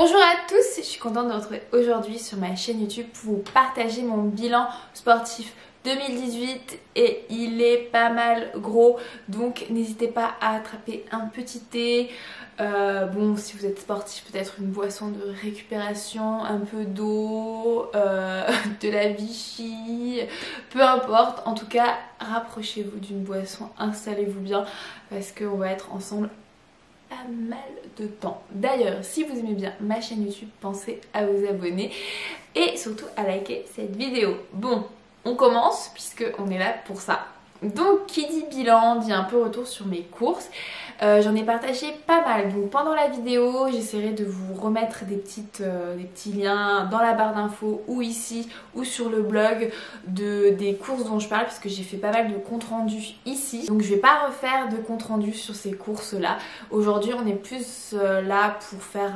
Bonjour à tous, je suis contente de vous retrouver aujourd'hui sur ma chaîne YouTube pour vous partager mon bilan sportif 2018 et il est pas mal gros, donc n'hésitez pas à attraper un petit thé, bon si vous êtes sportif peut-être une boisson de récupération, un peu d'eau, de la Vichy, peu importe, en tout cas rapprochez-vous d'une boisson, installez-vous bien parce qu'on va être ensemble pas mal de temps. D'ailleurs, si vous aimez bien ma chaîne YouTube, pensez à vous abonner et surtout à liker cette vidéo. Bon, on commence puisque on est là pour ça. Donc qui dit bilan dit un peu retour sur mes courses. J'en ai partagé pas mal, donc pendant la vidéo j'essaierai de vous remettre des petits liens dans la barre d'infos ou ici ou sur le blog des courses dont je parle, parce que j'ai fait pas mal de comptes rendus ici, donc je vais pas refaire de compte rendu sur ces courses là. Aujourd'hui on est plus là pour faire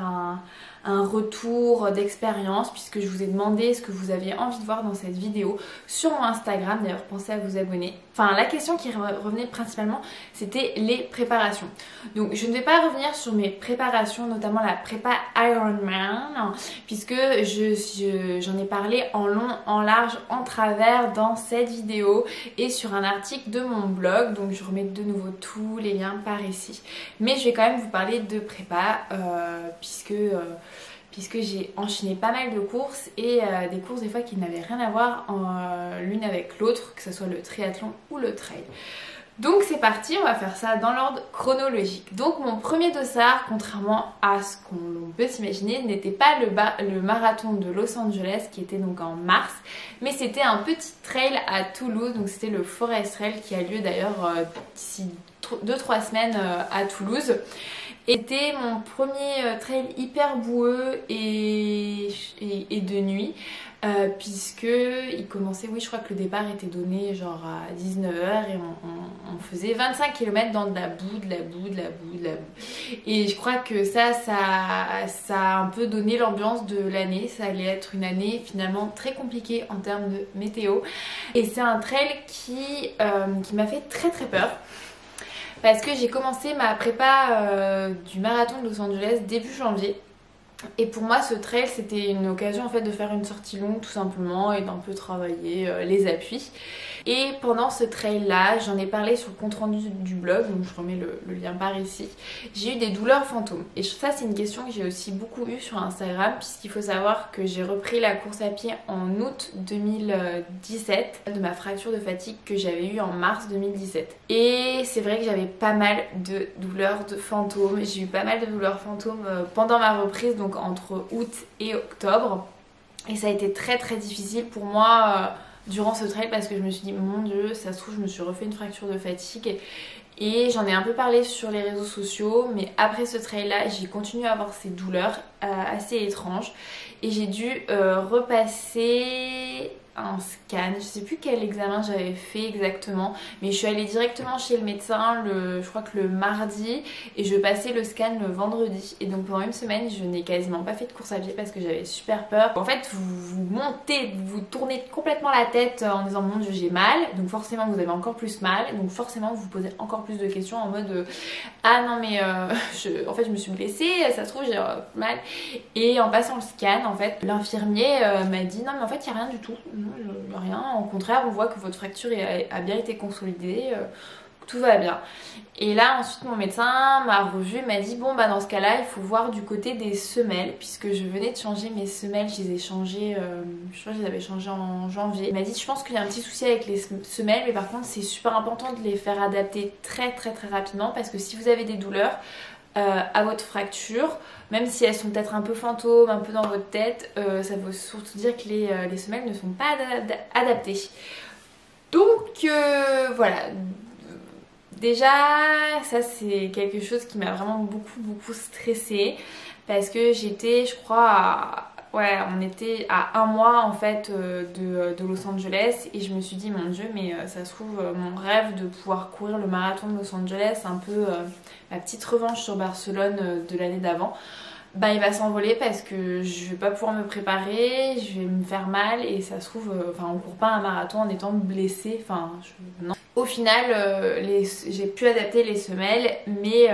un retour d'expérience, puisque je vous ai demandé ce que vous aviez envie de voir dans cette vidéo sur mon Instagram. D'ailleurs pensez à vous abonner. Enfin la question qui revenait principalement c'était les préparations. Donc je ne vais pas revenir sur mes préparations, notamment la prépa Ironman, puisque j'en ai parlé en long, en large, en travers dans cette vidéo et sur un article de mon blog, donc je remets de nouveau tous les liens par ici. Mais je vais quand même vous parler de prépa puisque j'ai enchaîné pas mal de courses et des courses des fois qui n'avaient rien à voir l'une avec l'autre, que ce soit le triathlon ou le trail. Donc c'est parti, on va faire ça dans l'ordre chronologique. Donc mon premier dossard, contrairement à ce qu'on peut s'imaginer, n'était pas le marathon de Los Angeles qui était donc en mars, mais c'était un petit trail à Toulouse, donc c'était le Forest Trail qui a lieu d'ailleurs d'ici 2-3 semaines à Toulouse. C'était mon premier trail hyper boueux et de nuit, puisque il commençait, oui je crois que le départ était donné genre à 19h et on faisait 25 km dans de la boue. Et je crois que ça a un peu donné l'ambiance de l'année. Ça allait être une année finalement très compliquée en termes de météo. Et c'est un trail qui m'a fait très très peur. Parce que j'ai commencé ma prépa du marathon de Los Angeles début janvier. Et pour moi ce trail c'était une occasion en fait de faire une sortie longue tout simplement et d'un peu travailler les appuis. Et pendant ce trail là, j'en ai parlé sur le compte rendu du blog, donc je remets le lien par ici, j'ai eu des douleurs fantômes. Et ça c'est une question que j'ai aussi beaucoup eue sur Instagram, puisqu'il faut savoir que j'ai repris la course à pied en août 2017 de ma fracture de fatigue que j'avais eue en mars 2017. Et c'est vrai que j'avais pas mal de douleurs de fantômes, j'ai eu pas mal de douleurs fantômes pendant ma reprise, donc entre août et octobre. Et ça a été très très difficile pour moi durant ce trail, parce que je me suis dit mon dieu, ça se trouve je me suis refait une fracture de fatigue. Et j'en ai un peu parlé sur les réseaux sociaux, mais après ce trail là j'ai continué à avoir ces douleurs assez étranges et j'ai dû repasser un scan. Je sais plus quel examen j'avais fait exactement, mais je suis allée directement chez le médecin je crois que le mardi, et je passais le scan le vendredi. Et donc pendant une semaine je n'ai quasiment pas fait de course à pied parce que j'avais super peur. En fait vous montez, vous tournez complètement la tête en disant mon dieu j'ai mal, donc forcément vous avez encore plus mal, donc forcément vous vous posez encore plus de questions en mode ah non mais en fait je me suis blessée, ça se trouve j'ai mal. Et en passant le scan en fait l'infirmier m'a dit non mais en fait il n'y a rien du tout, non, rien, au contraire on voit que votre fracture a bien été consolidée, tout va bien. Et là ensuite mon médecin m'a revu, m'a dit bon bah dans ce cas là il faut voir du côté des semelles, puisque je venais de changer mes semelles, je les ai changées, je crois que je les avais changées en janvier. Il m'a dit je pense qu'il y a un petit souci avec les semelles, mais par contre c'est super important de les faire adapter très rapidement, parce que si vous avez des douleurs à votre fracture, même si elles sont peut-être un peu fantômes, un peu dans votre tête, ça veut surtout dire que les semelles ne sont pas adaptées. Donc voilà, déjà ça c'est quelque chose qui m'a vraiment beaucoup stressée, parce que j'étais je crois on était à un mois en fait de Los Angeles, et je me suis dit mon dieu mais ça se trouve mon rêve de pouvoir courir le marathon de Los Angeles, un peu ma petite revanche sur Barcelone de l'année d'avant, bah il va s'envoler parce que je vais pas pouvoir me préparer, je vais me faire mal, et ça se trouve on court pas un marathon en étant blessé, non. Au final j'ai pu adapter les semelles, mais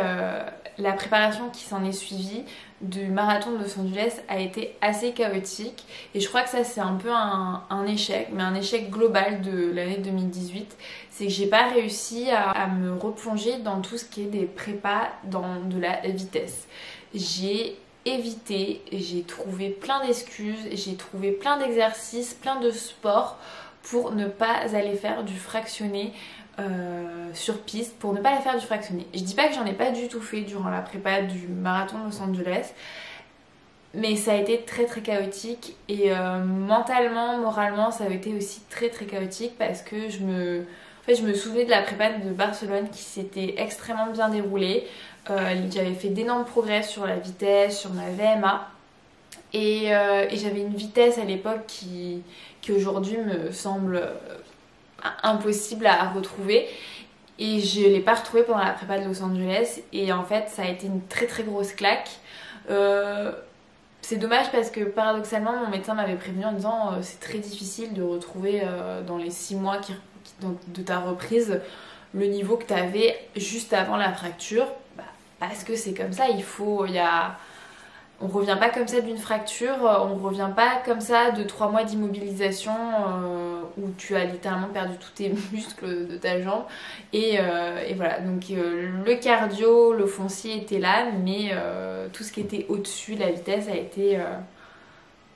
la préparation qui s'en est suivie du marathon de Los Angeles a été assez chaotique et je crois que ça c'est un peu un échec, mais un échec global de l'année 2018. C'est que j'ai pas réussi à me replonger dans tout ce qui est des prépas dans de la vitesse. J'ai évité, j'ai trouvé plein d'excuses, j'ai trouvé plein d'exercices, plein de sports pour ne pas aller faire du fractionné sur piste, pour ne pas aller faire du fractionné. Je dis pas que j'en ai pas du tout fait durant la prépa du marathon de Los Angeles, mais ça a été très très chaotique et mentalement, moralement ça a été aussi très très chaotique parce que je me souvenais de la prépa de Barcelone qui s'était extrêmement bien déroulée. J'avais fait d'énormes progrès sur la vitesse, sur ma VMA et j'avais une vitesse à l'époque qui aujourd'hui me semble impossible à retrouver et je l'ai pas retrouvée pendant la prépa de Los Angeles et en fait ça a été une très très grosse claque. C'est dommage parce que paradoxalement mon médecin m'avait prévenu en disant c'est très difficile de retrouver dans les 6 mois de ta reprise le niveau que tu avais juste avant la fracture, parce que c'est comme ça, on revient pas comme ça d'une fracture, on revient pas comme ça de 3 mois d'immobilisation où tu as littéralement perdu tous tes muscles de ta jambe et voilà, donc le cardio, le foncier était là mais tout ce qui était au-dessus, la vitesse a été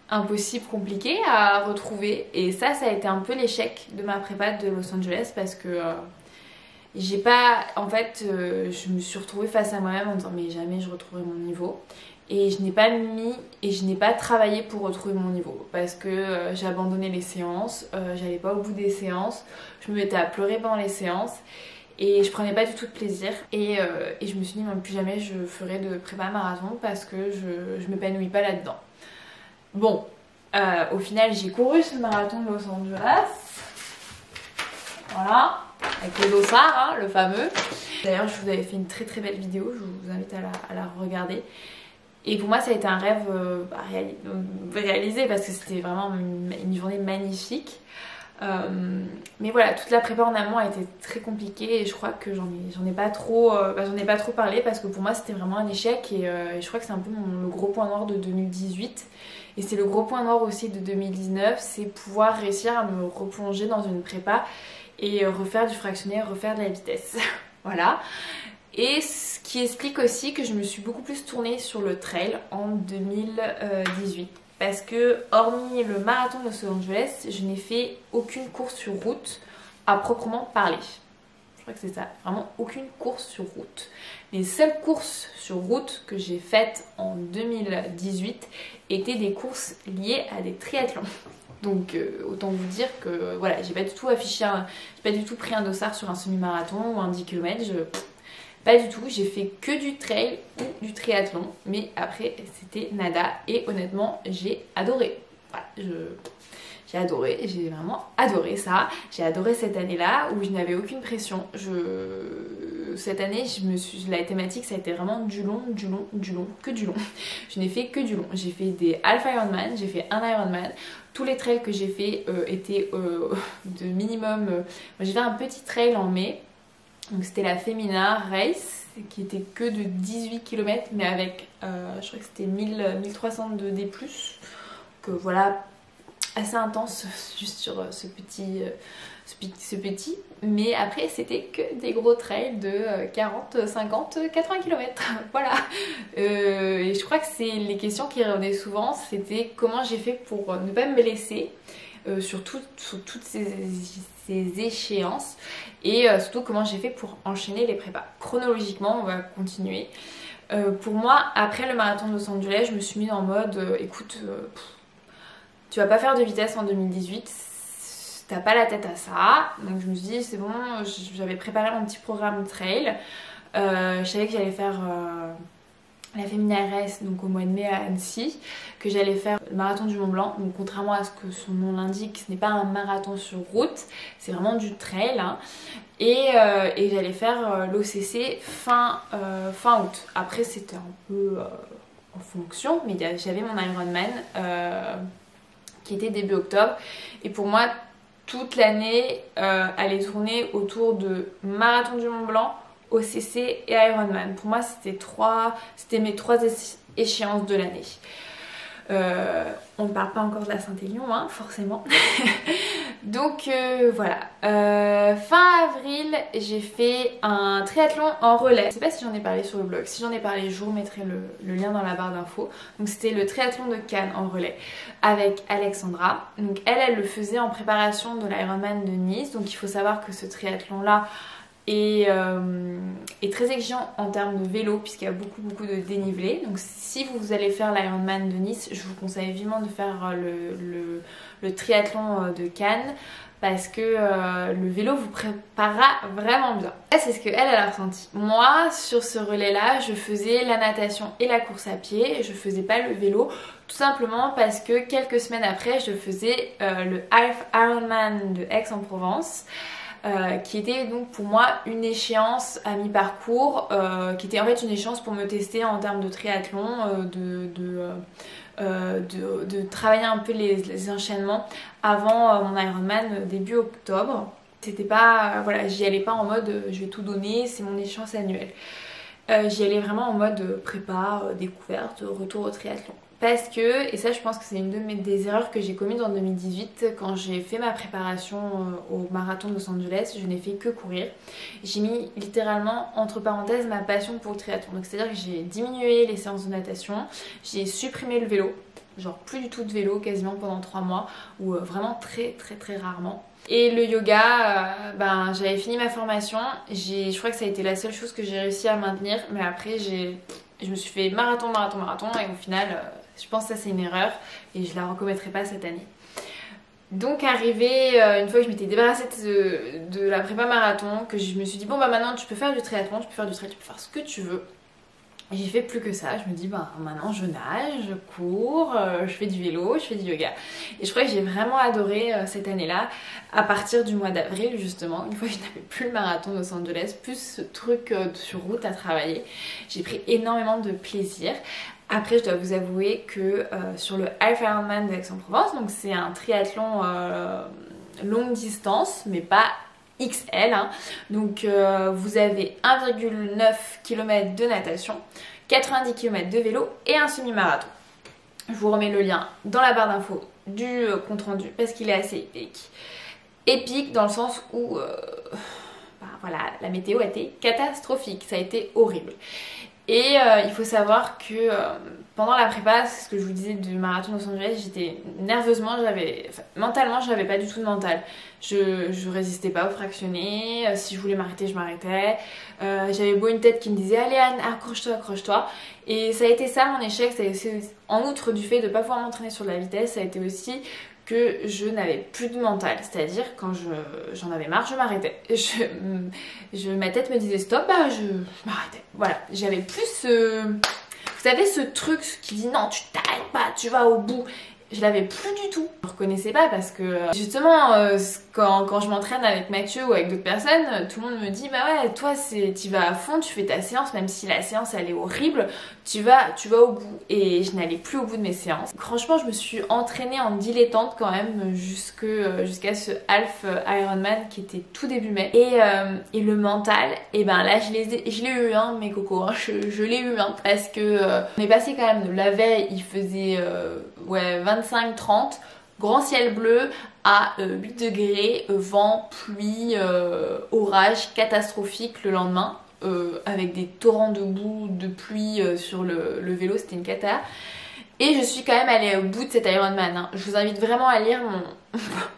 impossible, compliqué à retrouver et ça a été un peu l'échec de ma prépa de Los Angeles parce que j'ai pas, en fait je me suis retrouvée face à moi-même en me disant mais jamais je retrouverai mon niveau et je n'ai pas travaillé pour retrouver mon niveau parce que j'ai abandonné les séances, j'allais pas au bout des séances, je me mettais à pleurer pendant les séances et je prenais pas du tout de plaisir et je me suis dit même plus jamais je ferai de prépa marathon parce que je m'épanouis pas là-dedans. Bon, au final j'ai couru ce marathon de Los Angeles, voilà, avec le dossard, hein, le fameux. D'ailleurs je vous avais fait une très très belle vidéo, je vous invite à la regarder. Et pour moi ça a été un rêve réalisé parce que c'était vraiment une journée magnifique. Mais voilà, toute la prépa en amont a été très compliquée et je crois que j'en ai pas trop parlé parce que pour moi c'était vraiment un échec et je crois que c'est un peu le gros point noir de 2018 et c'est le gros point noir aussi de 2019, c'est pouvoir réussir à me replonger dans une prépa et refaire du fractionné, refaire de la vitesse. Voilà. Et ce qui explique aussi que je me suis beaucoup plus tournée sur le trail en 2018. Parce que, hormis le marathon de Los Angeles, je n'ai fait aucune course sur route à proprement parler. Je crois que c'est ça, vraiment aucune course sur route. Les seules courses sur route que j'ai faites en 2018 étaient des courses liées à des triathlons. Donc autant vous dire que voilà, j'ai pas du tout pris un dossard sur un semi-marathon ou un 10 km. Pas du tout, j'ai fait que du trail ou du triathlon, mais après c'était nada et honnêtement j'ai adoré. Voilà, j'ai adoré, j'ai vraiment adoré ça. J'ai adoré cette année-là où je n'avais aucune pression. Cette année, la thématique ça a été vraiment du long, que du long. Je n'ai fait que du long. J'ai fait des Alpha Ironman, j'ai fait un Ironman. Tous les trails que j'ai fait étaient de minimum. Moi j'ai fait un petit trail en mai. Donc c'était la Femina Race qui était que de 18 km mais avec je crois que c'était 1300 de D+. Donc voilà, assez intense juste sur ce petit. Mais après c'était que des gros trails de 40, 50, 80 km. Voilà. Et je crois que c'est les questions qui revenaient souvent, c'était comment j'ai fait pour ne pas me blesser. Sur toutes ces échéances et surtout comment j'ai fait pour enchaîner les prépas. Chronologiquement, on va continuer. Pour moi, après le marathon de Los Angeles, je me suis mise en mode écoute, tu vas pas faire de vitesse en 2018, t'as pas la tête à ça. Donc je me suis dit c'est bon, j'avais préparé mon petit programme trail. Je savais que j'allais faire la Femina RS donc au mois de mai à Annecy, que j'allais faire le marathon du Mont Blanc. Donc contrairement à ce que son nom l'indique, ce n'est pas un marathon sur route, c'est vraiment du trail, hein. Et j'allais faire l'OCC fin août. Après c'était un peu en fonction, mais j'avais mon Ironman qui était début octobre. Et pour moi, toute l'année allait tourner autour de marathon du Mont Blanc OCC et Ironman. Pour moi c'était mes trois échéances de l'année. On ne parle pas encore de la Saint-Élion, hein, forcément. Donc voilà. Fin avril, j'ai fait un triathlon en relais. Je ne sais pas si j'en ai parlé sur le blog. Si j'en ai parlé, je vous remettrai le lien dans la barre d'infos. Donc c'était le triathlon de Cannes en relais avec Alexandra. Donc elle le faisait en préparation de l'Ironman de Nice. Donc il faut savoir que ce triathlon-là est très exigeant en termes de vélo puisqu'il y a beaucoup de dénivelé. Donc si vous allez faire l'Ironman de Nice, je vous conseille vivement de faire le triathlon de Cannes parce que le vélo vous préparera vraiment bien. C'est ce qu'elle a ressenti. Moi sur ce relais là je faisais la natation et la course à pied, je faisais pas le vélo tout simplement parce que quelques semaines après je faisais le Half Ironman de Aix-en-Provence. Qui était donc pour moi une échéance à mi-parcours, qui était en fait une échéance pour me tester en termes de triathlon, de travailler un peu les enchaînements avant mon Ironman début octobre. C'était pas, voilà, j'y allais pas en mode je vais tout donner, c'est mon échéance annuelle. J'y allais vraiment en mode prépa, découverte, retour au triathlon. Parce que, et ça je pense que c'est une des erreurs que j'ai commises en 2018, quand j'ai fait ma préparation au marathon de Los Angeles, je n'ai fait que courir. J'ai mis littéralement entre parenthèses ma passion pour le triathlon. Donc c'est à dire que j'ai diminué les séances de natation, j'ai supprimé le vélo, genre plus du tout de vélo quasiment pendant 3 mois, ou vraiment très rarement. Et le yoga, j'avais fini ma formation, je crois que ça a été la seule chose que j'ai réussi à maintenir, mais après je me suis fait marathon et au final je pense que ça c'est une erreur et je la recommettrai pas cette année. Donc arrivé, une fois que je m'étais débarrassée de la prépa marathon, que je me suis dit bon maintenant tu peux faire du triathlon, tu peux faire ce que tu veux. J'ai fait plus que ça, je me dis maintenant je nage, je cours, je fais du vélo, je fais du yoga. Et je crois que j'ai vraiment adoré cette année-là, à partir du mois d'avril justement, une fois que je n'avais plus le marathon de Los Angeles, plus ce truc sur route à travailler. J'ai pris énormément de plaisir. Après je dois vous avouer que sur le Half Ironman d'Aix-en-Provence, donc c'est un triathlon longue distance, mais pas XL, hein. Donc vous avez 1,9 km de natation, 90 km de vélo et un semi-marathon. Je vous remets le lien dans la barre d'infos du compte rendu parce qu'il est assez épique. Épique dans le sens où voilà, la météo a été catastrophique, ça a été horrible. Et il faut savoir que pendant la prépa, c'est ce que je vous disais du marathon de Los Angeles, j'étais nerveusement, mentalement j'avais pas du tout de mental. Je résistais pas au fractionné, si je voulais m'arrêter je m'arrêtais. J'avais beau une tête qui me disait allez Anne, accroche-toi. Et ça a été ça mon échec, ça a été, en outre du fait de pas pouvoir m'entraîner sur de la vitesse, ça a été aussi que je n'avais plus de mental, c'est-à-dire quand j'en avais marre, je m'arrêtais. Ma tête me disait stop, je m'arrêtais. Voilà, j'avais plus vous savez ce truc qui dit non, tu t'arrêtes pas, tu vas au bout. Je l'avais plus du tout. Je ne reconnaissais pas parce que justement quand je m'entraîne avec Mathieu ou avec d'autres personnes, tout le monde me dit bah ouais toi tu vas à fond, tu fais ta séance même si la séance elle est horrible, tu vas au bout. Et je n'allais plus au bout de mes séances. Franchement je me suis entraînée en dilettante quand même jusqu'à ce Half Ironman qui était tout début mai. Et le mental, et ben là je l'ai eu hein, mes cocos, hein, je l'ai eu hein, parce que on est passé quand même de la veille, il faisait 25-30, grand ciel bleu à 8 degrés, vent, pluie, orage catastrophique le lendemain, avec des torrents de boue, de pluie sur le vélo, c'était une cata. Et je suis quand même allée au bout de cet Ironman, hein. Je vous invite vraiment à lire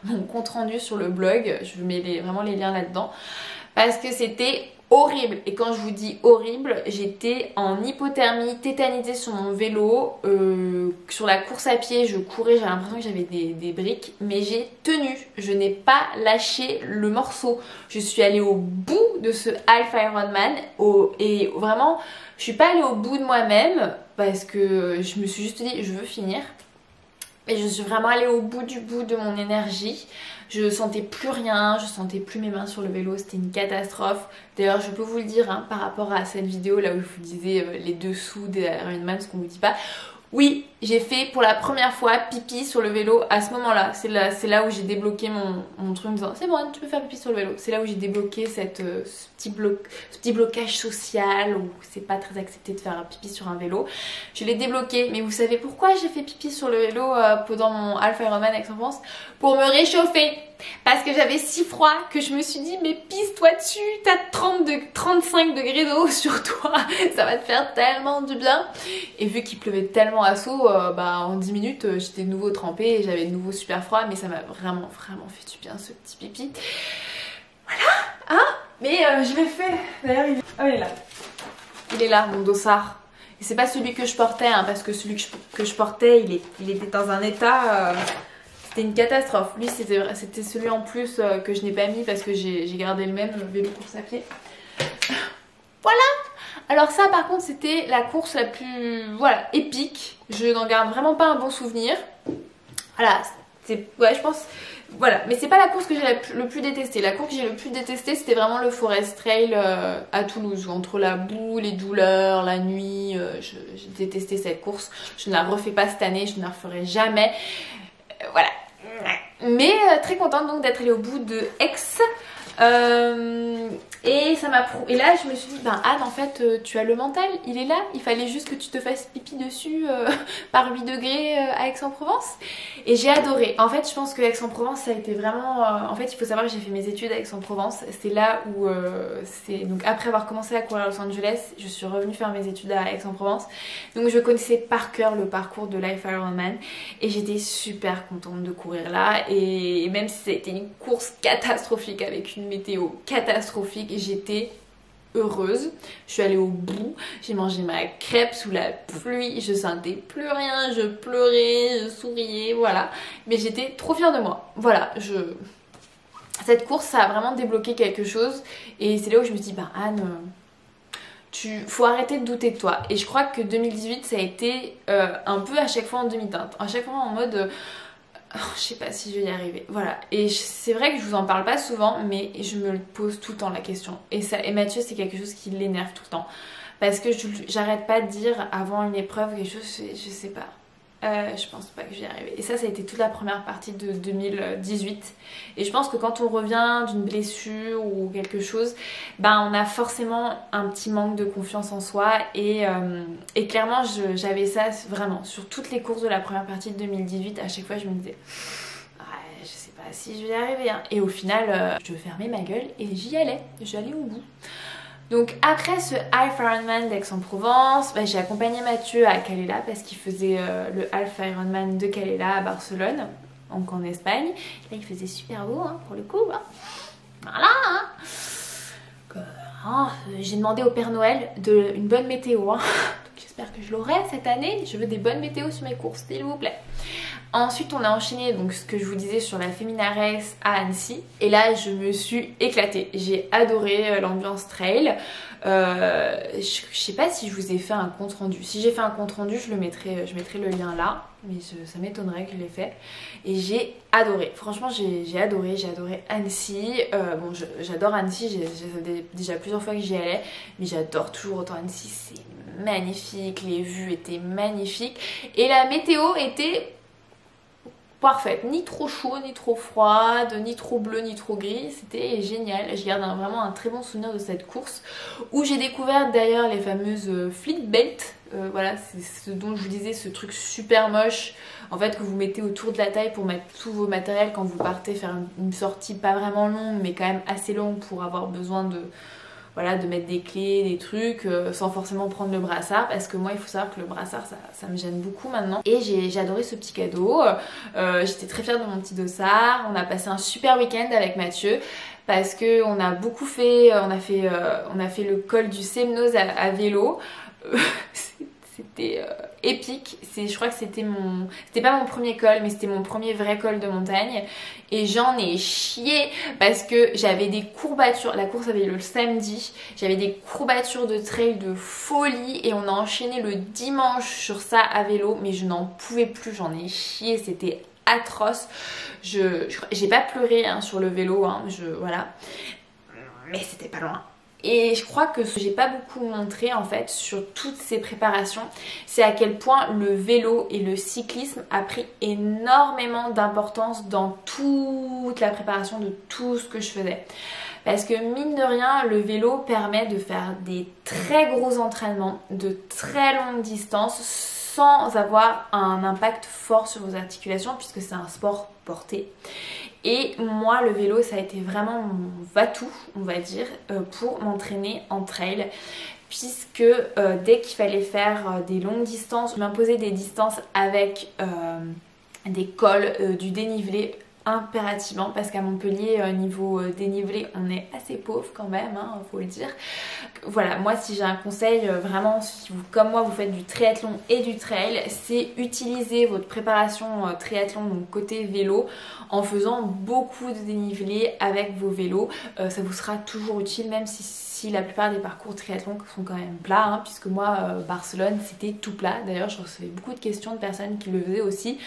mon compte rendu sur le blog, je vous mets vraiment les liens là-dedans, parce que c'était horrible. Et quand je vous dis horrible, j'étais en hypothermie, tétanisée sur mon vélo, sur la course à pied, je courais, j'avais l'impression que j'avais des briques, mais j'ai tenu, je n'ai pas lâché le morceau. Je suis allée au bout de ce Half Ironman et vraiment, je suis pas allée au bout de moi-même parce que je me suis juste dit je veux finir. Et je suis vraiment allée au bout de mon énergie. Je sentais plus rien, je sentais plus mes mains sur le vélo, c'était une catastrophe. D'ailleurs je peux vous le dire hein, par rapport à cette vidéo là où je vous disais les dessous des Ironman, ce qu'on vous dit pas. Oui, j'ai fait pour la première fois pipi sur le vélo à ce moment-là. C'est là où j'ai débloqué mon truc en disant c'est bon, tu peux faire pipi sur le vélo. C'est là où j'ai débloqué ce petit blocage social où c'est pas très accepté de faire pipi sur un vélo. Je l'ai débloqué, mais vous savez pourquoi j'ai fait pipi sur le vélo pendant mon Alpha Ironman Aix-en-Provence? Pour me réchauffer. Parce que j'avais si froid que je me suis dit mais pisse-toi dessus, t'as 35 degrés d'eau sur toi, ça va te faire tellement du bien. Et vu qu'il pleuvait tellement à saut, en 10 minutes j'étais de nouveau trempée et j'avais de nouveau super froid, mais ça m'a vraiment fait du bien ce petit pipi. Voilà, hein. Mais je l'ai fait, d'ailleurs il est là. Il est là mon dossard. Et c'est pas celui que je portais, hein, parce que celui que je portais il était dans un état... C'était une catastrophe. Lui, c'était celui en plus que je n'ai pas mis parce que j'ai gardé le même vélo course à pied. Voilà. Alors ça, par contre, c'était la course la plus, voilà, épique. Je n'en garde vraiment pas un bon souvenir. Voilà, ouais, je pense... Voilà, mais c'est pas la course que j'ai le plus détestée. La course que j'ai le plus détestée, c'était vraiment le Forest Trail à Toulouse. Entre la boue, les douleurs, la nuit, j'ai détesté cette course. Je ne la refais pas cette année, je ne la referai jamais. Voilà. Mais très contente donc d'être allée au bout de Aix. Et ça m'a et là je me suis dit Anne, en fait tu as le mental, il est là, il fallait juste que tu te fasses pipi dessus par 8 degrés à Aix-en-Provence. Et j'ai adoré. En fait je pense que Aix-en-Provence ça a été vraiment en fait il faut savoir que j'ai fait mes études à Aix-en-Provence. C'est là où donc après avoir commencé à courir à Los Angeles, je suis revenue faire mes études à Aix-en-Provence. Donc je connaissais par cœur le parcours de Life Ironman et j'étais super contente de courir là. Et même si c'était une course catastrophique avec une météo catastrophique, j'étais heureuse. Je suis allée au bout, j'ai mangé ma crêpe sous la pluie, je sentais plus rien, je pleurais, je souriais, voilà. Mais j'étais trop fière de moi. Voilà, cette course ça a vraiment débloqué quelque chose et c'est là où je me suis dit Anne, faut arrêter de douter de toi. Et je crois que 2018 ça a été un peu à chaque fois en demi-teinte, à chaque fois en mode je sais pas si je vais y arriver. Voilà. Et c'est vrai que je vous en parle pas souvent, mais je me pose tout le temps la question. Et Mathieu, c'est quelque chose qui l'énerve tout le temps. Parce que j'arrête pas de dire avant une épreuve quelque chose, je sais pas. Je pense pas que je vais y arriver. Et ça a été toute la première partie de 2018. Et je pense que quand on revient d'une blessure ou quelque chose, on a forcément un petit manque de confiance en soi. Et clairement, j'avais ça vraiment sur toutes les courses de la première partie de 2018. À chaque fois, je me disais, je sais pas si je vais y arriver. Hein. Et au final, je fermais ma gueule et j'y allais. J'allais au bout. Donc après ce Half Ironman d'Aix-en-Provence, j'ai accompagné Mathieu à Calella parce qu'il faisait le Half Ironman de Calella à Barcelone, donc en Espagne. Là il faisait super beau pour le coup. Voilà. J'ai demandé au Père Noël une bonne météo. Donc j'espère que je l'aurai cette année. Je veux des bonnes météos sur mes courses, s'il vous plaît. Ensuite on a enchaîné donc ce que je vous disais sur la Femina Race à Annecy et là je me suis éclatée, j'ai adoré l'ambiance trail. Je sais pas si je vous ai fait un compte rendu, si j'ai fait un compte rendu je mettrai le lien là, mais ça m'étonnerait que je l'ai fait. Et j'ai adoré, franchement j'ai adoré Annecy. Bon j'adore Annecy, j'ai déjà plusieurs fois que j'y allais, mais j'adore toujours autant Annecy, c'est magnifique, les vues étaient magnifiques et la météo était parfaite, ni trop chaud, ni trop froide, ni trop bleu, ni trop gris, c'était génial. Je garde vraiment un très bon souvenir de cette course où j'ai découvert d'ailleurs les fameuses fleet belt. Voilà, c'est ce dont je vous disais, ce truc super moche en fait que vous mettez autour de la taille pour mettre tous vos matériels quand vous partez faire une sortie pas vraiment longue mais quand même assez longue pour avoir besoin de mettre des clés, des trucs, sans forcément prendre le brassard, parce que moi il faut savoir que le brassard ça me gêne beaucoup maintenant. Et j'ai adoré ce petit cadeau, j'étais très fière de mon petit dossard. On a passé un super week-end avec Mathieu parce que on a beaucoup fait, on a fait le col du Semnoz à vélo. C'était épique. Je crois que c'était pas mon premier col, mais c'était mon premier vrai col de montagne. Et j'en ai chié parce que j'avais des courbatures. La course avait lieu le samedi. J'avais des courbatures de trail de folie et on a enchaîné le dimanche sur ça à vélo. Mais je n'en pouvais plus, j'en ai chié. C'était atroce. J'ai pas pleuré sur le vélo, voilà. Mais c'était pas loin. Et je crois que ce que j'ai pas beaucoup montré en fait sur toutes ces préparations, c'est à quel point le vélo et le cyclisme a pris énormément d'importance dans toute la préparation de tout ce que je faisais. Parce que mine de rien, le vélo permet de faire des très gros entraînements, de très longues distances, sans avoir un impact fort sur vos articulations, puisque c'est un sport porté. Et moi, le vélo, ça a été vraiment mon va-tout, on va dire, pour m'entraîner en trail. Puisque dès qu'il fallait faire des longues distances, je m'imposais des distances avec des cols, du dénivelé, impérativement, parce qu'à Montpellier, niveau dénivelé, on est assez pauvre quand même, hein, faut le dire. Voilà, moi si j'ai un conseil, vraiment, si vous, comme moi, vous faites du triathlon et du trail, c'est utiliser votre préparation triathlon, donc côté vélo, en faisant beaucoup de dénivelé avec vos vélos. Ça vous sera toujours utile, même si la plupart des parcours triathlon sont quand même plats, hein, puisque moi, Barcelone, c'était tout plat. D'ailleurs, je recevais beaucoup de questions de personnes qui le faisaient aussi.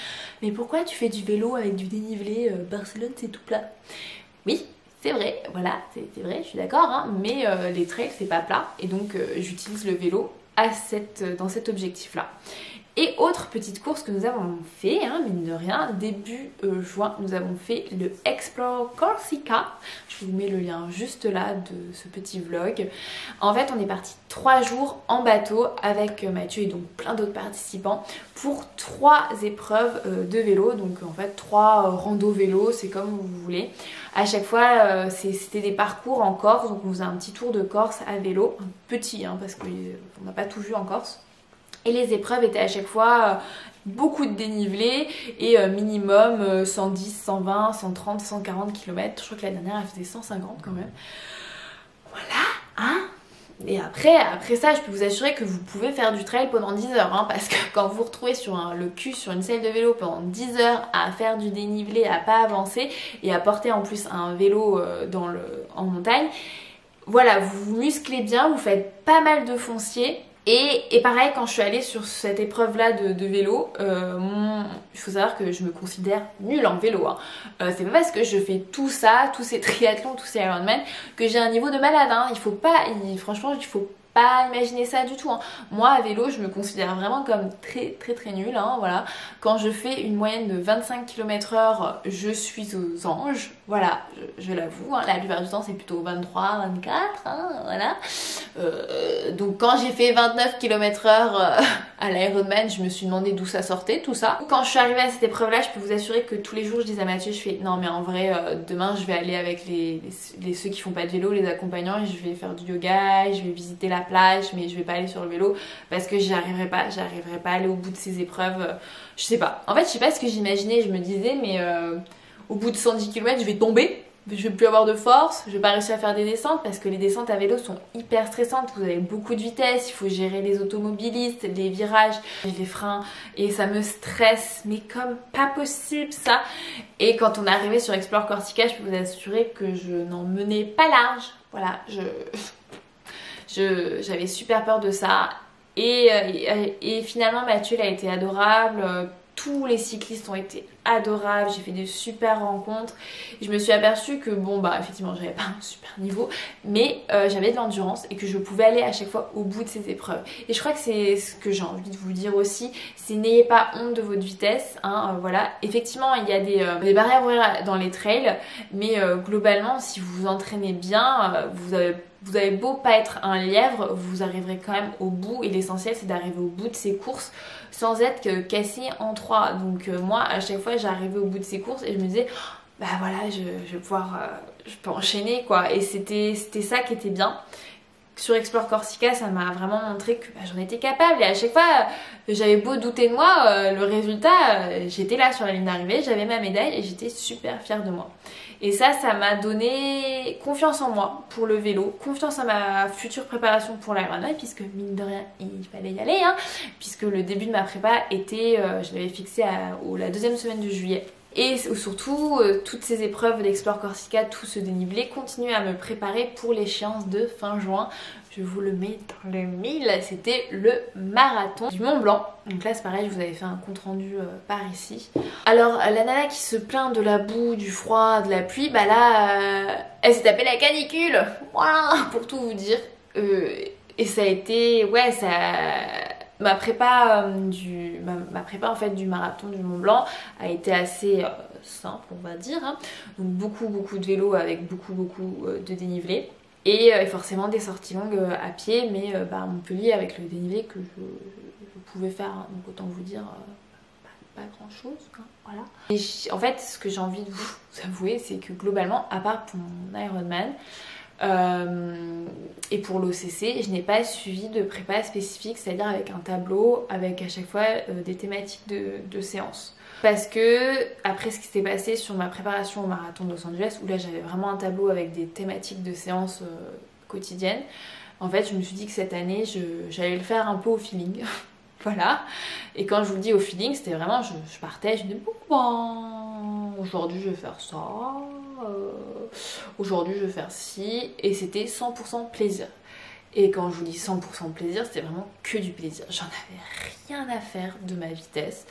Mais pourquoi tu fais du vélo avec du dénivelé? Barcelone, c'est tout plat. Oui, c'est vrai, voilà, c'est vrai, je suis d'accord, hein, mais les trails, c'est pas plat. Et donc, j'utilise le vélo dans cet objectif-là. Et autre petite course que nous avons fait, hein, mine de rien, début juin, nous avons fait le Explore Corsica. Je vous mets le lien juste là de ce petit vlog. En fait, on est parti 3 jours en bateau avec Mathieu et donc plein d'autres participants pour 3 épreuves de vélo. Donc en fait 3 randos vélo, c'est comme vous voulez. À chaque fois, c'était des parcours en Corse, donc on faisait un petit tour de Corse à vélo, un petit, hein, parce qu'on n'a pas tout vu en Corse. Et les épreuves étaient à chaque fois beaucoup de dénivelé et minimum 110, 120, 130, 140 km. Je crois que la dernière elle faisait 150 quand même. Voilà, hein. Et après ça, je peux vous assurer que vous pouvez faire du trail pendant 10 heures, hein, parce que quand vous vous retrouvez sur le cul sur une selle de vélo pendant 10 heures à faire du dénivelé, à pas avancer et à porter en plus un vélo en montagne, voilà, vous vous musclez bien, vous faites pas mal de foncier. Et pareil, quand je suis allée sur cette épreuve-là de vélo, il faut savoir que je me considère nulle en vélo. Hein. C'est pas parce que je fais tout ça, tous ces triathlons, tous ces Ironman, que j'ai un niveau de malade. Hein. Franchement, il faut pas imaginer ça du tout. Hein. Moi, à vélo, je me considère vraiment comme très nulle. Hein, voilà. Quand je fais une moyenne de 25 km/h, je suis aux anges. Voilà, je l'avoue. Hein. La plupart du temps, c'est plutôt 23, 24. Hein, voilà. Donc quand j'ai fait 29 km/h à l'Ironman, je me suis demandé d'où ça sortait tout ça. Quand je suis arrivée à cette épreuve là, je peux vous assurer que tous les jours je disais à Mathieu, je fais non mais en vrai demain je vais aller avec ceux qui font pas de vélo, les accompagnants, et je vais faire du yoga, je vais visiter la plage, mais je vais pas aller sur le vélo parce que j'arriverai pas à aller au bout de ces épreuves. Je sais pas, en fait je sais pas ce que j'imaginais, je me disais mais au bout de 110 km je vais tomber. Je vais plus avoir de force, je vais pas réussir à faire des descentes parce que les descentes à vélo sont hyper stressantes, vous avez beaucoup de vitesse, il faut gérer les automobilistes, les virages, les freins et ça me stresse mais comme pas possible ça. Et quand on est arrivé sur Explore Corsica, je peux vous assurer que je n'en menais pas large. Voilà, j'avais super peur de ça et finalement Mathieu il a été adorable. Tous les cyclistes ont été adorables, j'ai fait de super rencontres et je me suis aperçue que bon bah effectivement j'avais pas un super niveau mais j'avais de l'endurance et que je pouvais aller à chaque fois au bout de ces épreuves. Et je crois que c'est ce que j'ai envie de vous dire aussi, c'est n'ayez pas honte de votre vitesse, hein, voilà. Effectivement il y a des barrières horaires dans les trails mais globalement si vous vous entraînez bien, vous avez beau pas être un lièvre, vous arriverez quand même au bout et l'essentiel c'est d'arriver au bout de ces courses sans être cassé en 3. Donc moi à chaque fois j'arrivais au bout de ces courses et je me disais bah voilà je vais pouvoir je peux enchaîner quoi. Et c'était ça qui était bien. Sur Explore Corsica ça m'a vraiment montré que j'en étais capable et à chaque fois j'avais beau douter de moi, le résultat j'étais là sur la ligne d'arrivée, j'avais ma médaille et j'étais super fière de moi. Et ça m'a donné confiance en moi pour le vélo, confiance en ma future préparation pour l'Ironman puisque mine de rien il fallait y aller hein, puisque le début de ma prépa était, je l'avais fixé la 2e semaine de juillet. Et surtout, toutes ces épreuves d'Explore Corsica, tout ce dénivelé, continue à me préparer pour l'échéance de fin juin. Je vous le mets dans le mille, c'était le marathon du Mont Blanc. Donc là c'est pareil, je vous avais fait un compte rendu par ici. Alors la nana qui se plaint de la boue, du froid, de la pluie, bah là elle s'est tapée la canicule. Voilà, pour tout vous dire. Et ça a été, ouais, ça... Ma prépa, ma prépa en fait du marathon du Mont Blanc a été assez simple on va dire, hein. Donc beaucoup de vélo avec beaucoup de dénivelé et forcément des sorties longues à pied, mais à Montpellier avec le dénivelé que je pouvais faire, hein. Donc autant vous dire pas grand chose, hein, voilà. Et en fait ce que j'ai envie de vous avouer, c'est que globalement, à part pour mon Ironman et pour l'OCC, je n'ai pas suivi de prépa spécifique, c'est-à-dire avec un tableau, avec à chaque fois des thématiques de séances. Parce que après ce qui s'est passé sur ma préparation au marathon de Los Angeles, où là j'avais vraiment un tableau avec des thématiques de séances quotidiennes, en fait je me suis dit que cette année j'allais le faire un peu au feeling. Voilà. Et quand je vous dis au feeling, c'était vraiment, je partais, je me disais bon, aujourd'hui je vais faire ça, aujourd'hui je vais faire ci, et c'était 100% plaisir. Et quand je vous dis 100% plaisir, c'était vraiment que du plaisir. J'en avais rien à faire de ma vitesse.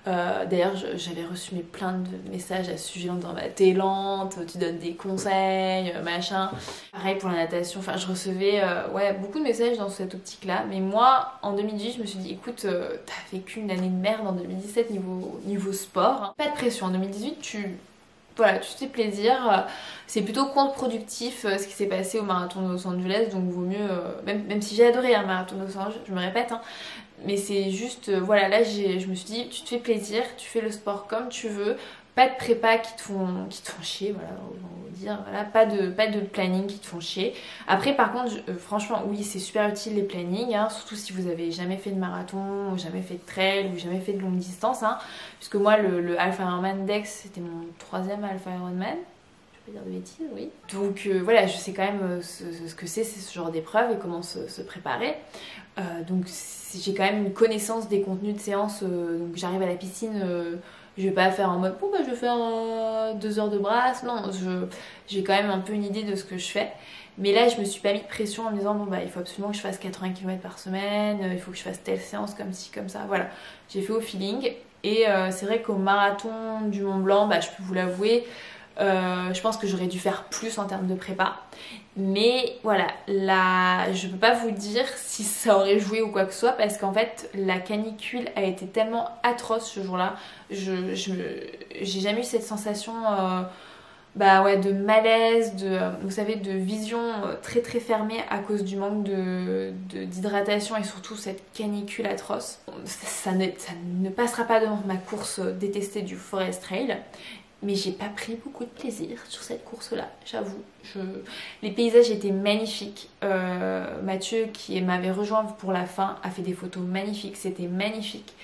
D'ailleurs, j'avais reçu plein de messages à ce sujet en disant bah, t'es lente, tu donnes des conseils, machin. Pareil pour la natation, enfin je recevais ouais, beaucoup de messages dans cette optique-là. Mais moi, en 2018, je me suis dit écoute, t'as vécu une année de merde en 2017 niveau sport. Pas de pression, en 2018, voilà, tu te fais plaisir, c'est plutôt contre-productif ce qui s'est passé au marathon de Los Angeles, donc vaut mieux, même si j'ai adoré un marathon de Los Angeles, je me répète, hein, mais c'est juste, voilà, là je me suis dit, tu te fais plaisir, tu fais le sport comme tu veux, pas de prépa qui te font chier, voilà, on va dire, voilà, pas de planning qui te font chier. Après par contre, franchement, oui, c'est super utile les plannings, hein, surtout si vous avez jamais fait de marathon, ou jamais fait de trail, ou jamais fait de longue distance, hein, puisque moi le Alpha Ironman Dex, c'était mon 3e Alpha Ironman. Je peux dire de bêtises, oui. Donc voilà, je sais quand même ce que c'est ce genre d'épreuve et comment se préparer. Donc j'ai quand même une connaissance des contenus de séance, donc j'arrive à la piscine, je vais pas faire en mode bon bah je vais faire 2 heures de brasse, non, j'ai quand même un peu une idée de ce que je fais. Mais là je me suis pas mis de pression en me disant bon bah il faut absolument que je fasse 80 km par semaine, il faut que je fasse telle séance comme ci, comme ça, voilà. J'ai fait au feeling et c'est vrai qu'au marathon du Mont Blanc, bah je peux vous l'avouer, je pense que j'aurais dû faire plus en termes de prépa, mais voilà, là je peux pas vous dire si ça aurait joué ou quoi que ce soit, parce qu'en fait la canicule a été tellement atroce ce jour-là, j'ai jamais eu cette sensation bah ouais, de malaise, vous savez, de vision très fermée à cause du manque d'hydratation et surtout cette canicule atroce. Ça ne passera pas devant ma course détestée du Forest Trail. Mais j'ai pas pris beaucoup de plaisir sur cette course-là, j'avoue. Les paysages étaient magnifiques. Mathieu, qui m'avait rejoint pour la fin, a fait des photos magnifiques, c'était magnifique.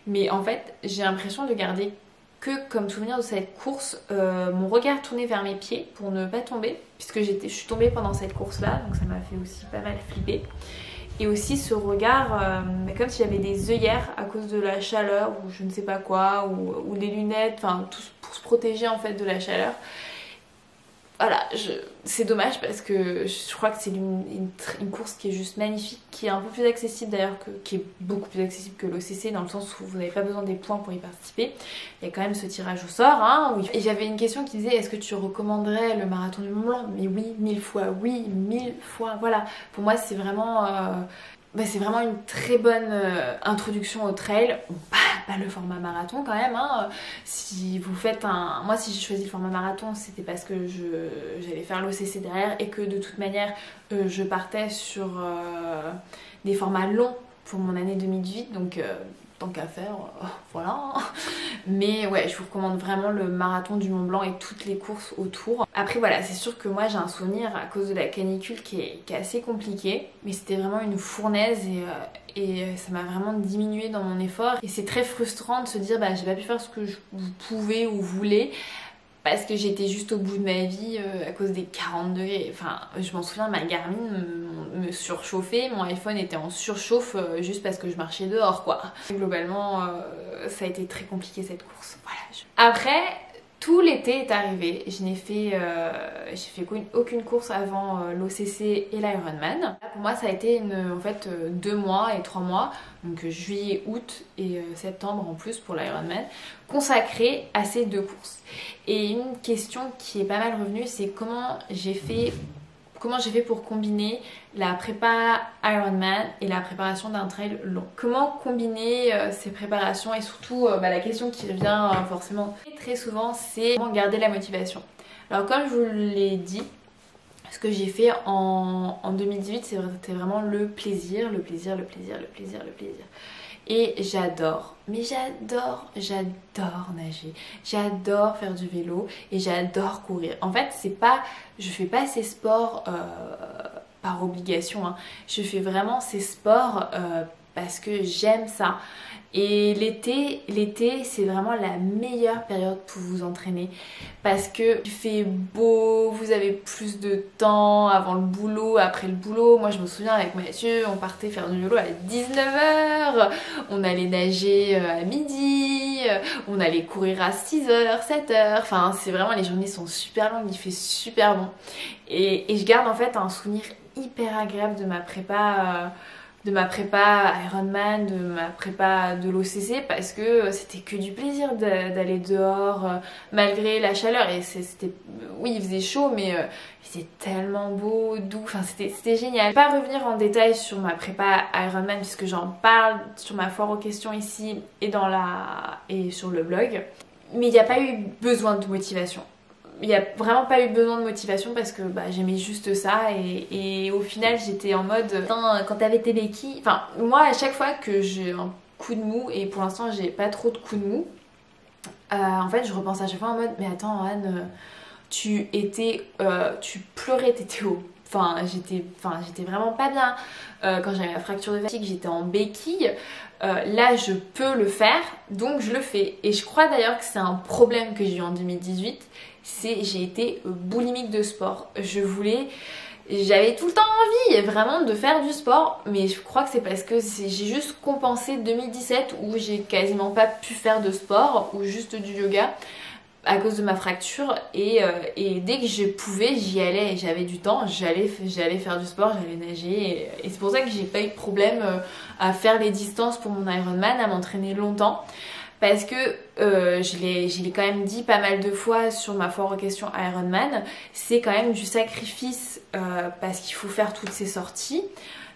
Mais en fait, j'ai l'impression de garder que comme souvenir de cette course, mon regard tourné vers mes pieds pour ne pas tomber, puisque je suis tombée pendant cette course-là, donc ça m'a fait aussi pas mal flipper. Et aussi ce regard, comme si j'avais des œillères à cause de la chaleur ou je ne sais pas quoi, ou des lunettes, enfin tout pour se protéger en fait de la chaleur. Voilà, c'est dommage parce que je crois que c'est une course qui est juste magnifique, qui est un peu plus accessible d'ailleurs, qui est beaucoup plus accessible que l'OCC, dans le sens où vous n'avez pas besoin des points pour y participer. Il y a quand même ce tirage au sort, hein, oui. Et j'avais une question qui disait est-ce que tu recommanderais le marathon du Mont Blanc? Mais oui, 1000 fois, oui, 1000 fois, voilà. Pour moi c'est vraiment... c'est vraiment une très bonne introduction au trail. Bon, pas le format marathon quand même, hein. Si vous faites moi si j'ai choisi le format marathon, c'était parce que j'allais faire l'OCC derrière et que de toute manière je partais sur des formats longs pour mon année 2018, donc tant qu'à faire, voilà. Mais ouais, je vous recommande vraiment le marathon du Mont Blanc et toutes les courses autour. Après voilà, c'est sûr que moi j'ai un souvenir à cause de la canicule qui est assez compliqué, mais c'était vraiment une fournaise et ça m'a vraiment diminué dans mon effort. Et c'est très frustrant de se dire bah j'ai pas pu faire ce que vous pouvez ou voulez, parce que j'étais juste au bout de ma vie à cause des 40 degrés. Enfin, je m'en souviens, ma Garmin me surchauffait, mon iPhone était en surchauffe juste parce que je marchais dehors quoi. Globalement, ça a été très compliqué cette course. Voilà. Après, tout l'été est arrivé, je n'ai fait, aucune course avant l'OCC et l'Ironman. Pour moi ça a été en fait 2 mois et 3 mois, donc juillet, août et septembre en plus pour l'Ironman, consacrés à ces 2 courses. Et une question qui est pas mal revenue, c'est comment j'ai fait pour combiner la prépa Ironman et la préparation d'un trail long. Comment combiner ces préparations et surtout la question qui revient forcément très souvent, c'est comment garder la motivation. Alors comme je vous l'ai dit, ce que j'ai fait en 2018, c'était vraiment le plaisir. Et j'adore, mais j'adore nager, j'adore faire du vélo et j'adore courir. En fait, je fais pas ces sports par obligation, hein. Je fais vraiment ces sports parce que j'aime ça. Et l'été, c'est vraiment la meilleure période pour vous entraîner parce que il fait beau, vous avez plus de temps avant le boulot, après le boulot. Moi, je me souviens avec Mathieu, on partait faire du vélo à 19h, on allait nager à midi, on allait courir à 6h, 7h. Enfin, c'est vraiment, les journées sont super longues, il fait super bon. Et je garde en fait un souvenir hyper agréable de ma prépa Ironman, de ma prépa de l'OCC parce que c'était que du plaisir d'aller dehors malgré la chaleur. Et oui, il faisait chaud, mais c'était tellement beau, doux, enfin c'était génial. Je vais pas revenir en détail sur ma prépa Ironman puisque j'en parle sur ma foire aux questions ici et sur le blog. Mais il n'y a pas eu besoin de motivation. Il n'y a vraiment pas eu besoin de motivation parce que j'aimais juste ça et au final j'étais en mode quand t'avais tes béquilles, enfin moi à chaque fois que j'ai un coup de mou, et pour l'instant j'ai pas trop de coups de mou, en fait je repense à chaque fois en mode mais attends Anne, tu pleurais, j'étais vraiment pas bien quand j'avais ma fracture de fatigue, j'étais en béquille. Là je peux le faire donc je le fais, et je crois d'ailleurs que c'est un problème que j'ai eu en 2018, j'ai été boulimique de sport. J'avais tout le temps envie vraiment de faire du sport, mais je crois que c'est parce que j'ai juste compensé 2017 où j'ai quasiment pas pu faire de sport ou juste du yoga à cause de ma fracture, et dès que je pouvais j'y allais, j'avais du temps, j'allais faire du sport, j'allais nager, et c'est pour ça que j'ai pas eu de problème à faire les distances pour mon Ironman, à m'entraîner longtemps. Parce que je l'ai quand même dit pas mal de fois sur ma foire aux questions Ironman, c'est quand même du sacrifice parce qu'il faut faire toutes ces sorties.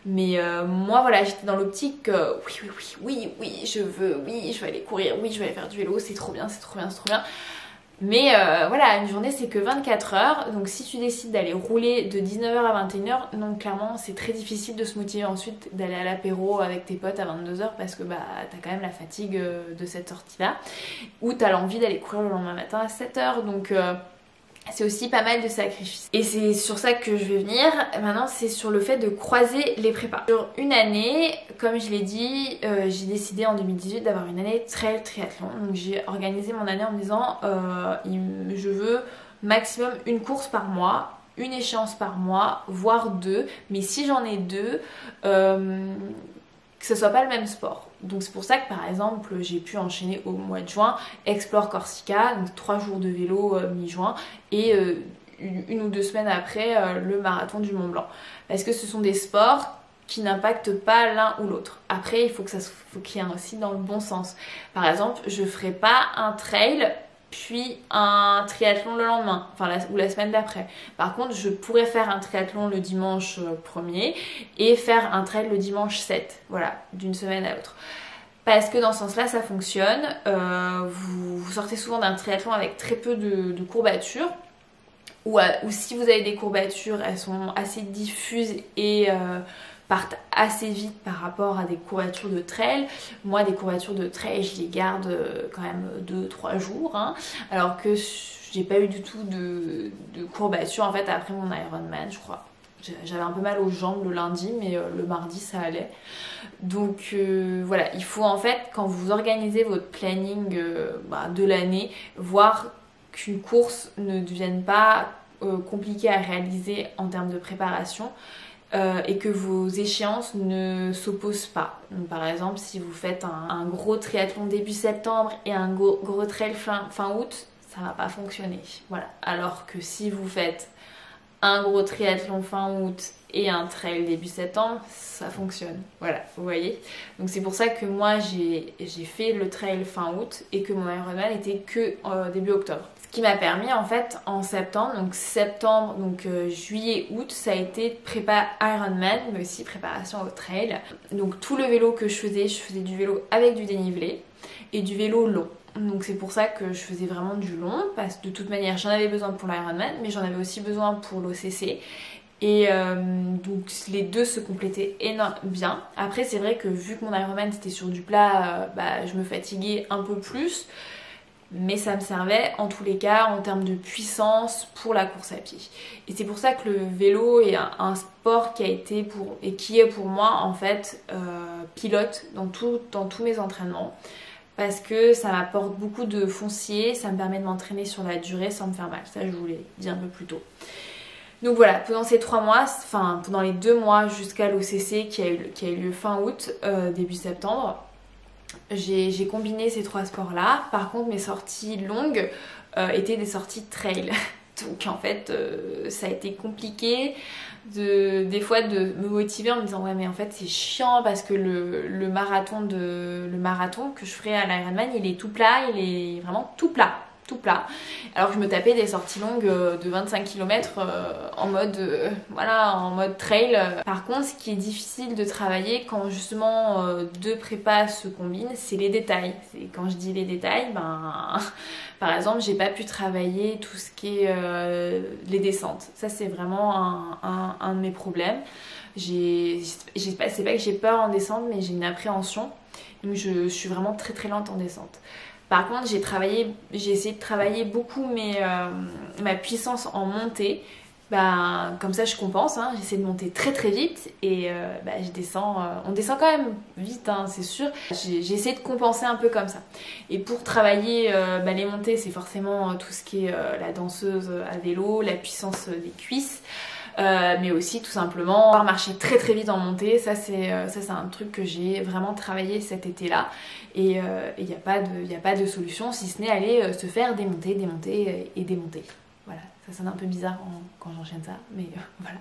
Mais moi voilà, j'étais dans l'optique oui, je veux aller courir, oui je vais aller faire du vélo, c'est trop bien. Mais voilà, une journée c'est que 24 heures, donc si tu décides d'aller rouler de 19h à 21h, non clairement c'est très difficile de se motiver ensuite d'aller à l'apéro avec tes potes à 22h parce que t'as quand même la fatigue de cette sortie là, ou t'as l'envie d'aller courir le lendemain matin à 7h, donc c'est aussi pas mal de sacrifices. Et c'est sur ça que je vais venir. Maintenant, c'est sur le fait de croiser les prépas. Sur une année, comme je l'ai dit, j'ai décidé en 2018 d'avoir une année triathlon. Donc j'ai organisé mon année en me disant je veux maximum une course par mois, une échéance par mois, voire 2. Mais si j'en ai 2, que ce soit pas le même sport. Donc c'est pour ça que par exemple j'ai pu enchaîner au mois de juin Explore Corsica, donc 3 jours de vélo mi-juin, et 1 ou 2 semaines après le marathon du Mont Blanc. Parce que ce sont des sports qui n'impactent pas l'un ou l'autre. Après il faut qu'il y ait aussi dans le bon sens. Par exemple, je ferai pas un trail puis un triathlon le lendemain, ou la semaine d'après. Par contre, je pourrais faire un triathlon le dimanche 1er et faire un trail le dimanche 7, voilà, d'une semaine à l'autre. Parce que dans ce sens-là, ça fonctionne. Vous sortez souvent d'un triathlon avec très peu de courbatures, ou si vous avez des courbatures, elles sont assez diffuses et partent assez vite par rapport à des courbatures de trail. Moi, des courbatures de trail, je les garde quand même 2-3 jours, hein, alors que j'ai pas eu du tout de courbatures en fait après mon Ironman, je crois. J'avais un peu mal aux jambes le lundi, mais le mardi ça allait. Donc voilà, il faut en fait, quand vous organisez votre planning de l'année, voir qu'une course ne devienne pas compliquée à réaliser en termes de préparation. Et que vos échéances ne s'opposent pas. Donc, par exemple, si vous faites un gros triathlon début septembre et un gros trail fin août, ça va pas fonctionner. Voilà. Alors que si vous faites un gros triathlon fin août et un trail début septembre, ça fonctionne. Voilà, vous voyez. Donc c'est pour ça que moi j'ai fait le trail fin août et que mon Ironman était que début octobre. Ce qui m'a permis en fait en septembre, donc juillet, août, ça a été prépa Ironman, mais aussi préparation au trail. Donc tout le vélo que je faisais du vélo avec du dénivelé et du vélo long. Donc c'est pour ça que je faisais vraiment du long, parce que de toute manière j'en avais besoin pour l'Ironman, mais j'en avais aussi besoin pour l'OCC. Et donc les deux se complétaient bien. Après c'est vrai que vu que mon Ironman c'était sur du plat, je me fatiguais un peu plus. Mais ça me servait en tous les cas en termes de puissance pour la course à pied. Et c'est pour ça que le vélo est un sport qui est pour moi en fait pilote dans tous mes entraînements. Parce que ça m'apporte beaucoup de foncier, ça me permet de m'entraîner sur la durée sans me faire mal. Ça je vous l'ai dit un peu plus tôt. Donc voilà, pendant ces 3 mois, enfin pendant les 2 mois jusqu'à l'OCC qui a eu lieu fin août, début septembre, j'ai combiné ces 3 sports-là. Par contre, mes sorties longues étaient des sorties trail. Donc en fait, ça a été compliqué des fois de me motiver en me disant ouais mais en fait c'est chiant parce que le marathon que je ferai à l'Ironman, il est tout plat, il est vraiment tout plat. Alors que je me tapais des sorties longues de 25 km en mode trail. Par contre, ce qui est difficile de travailler quand justement deux prépas se combinent, c'est les détails. Quand je dis les détails, par exemple, j'ai pas pu travailler tout ce qui est les descentes. Ça, c'est vraiment un de mes problèmes. C'est pas que j'ai peur en descente, mais j'ai une appréhension. Donc je suis vraiment très très lente en descente. Par contre, j'ai essayé de travailler beaucoup ma puissance en montée. Comme ça, je compense. J'essaie de monter très très vite et je descends. On descend quand même vite, c'est sûr. J'ai essayé de compenser un peu comme ça. Et pour travailler les montées, c'est forcément tout ce qui est la danseuse à vélo, la puissance des cuisses. Mais aussi tout simplement marcher très très vite en montée. Ça c'est un truc que j'ai vraiment travaillé cet été-là. Et il n'y a pas de solution si ce n'est aller se faire démonter et démonter. Voilà, ça sonne un peu bizarre quand j'enchaîne ça, mais voilà.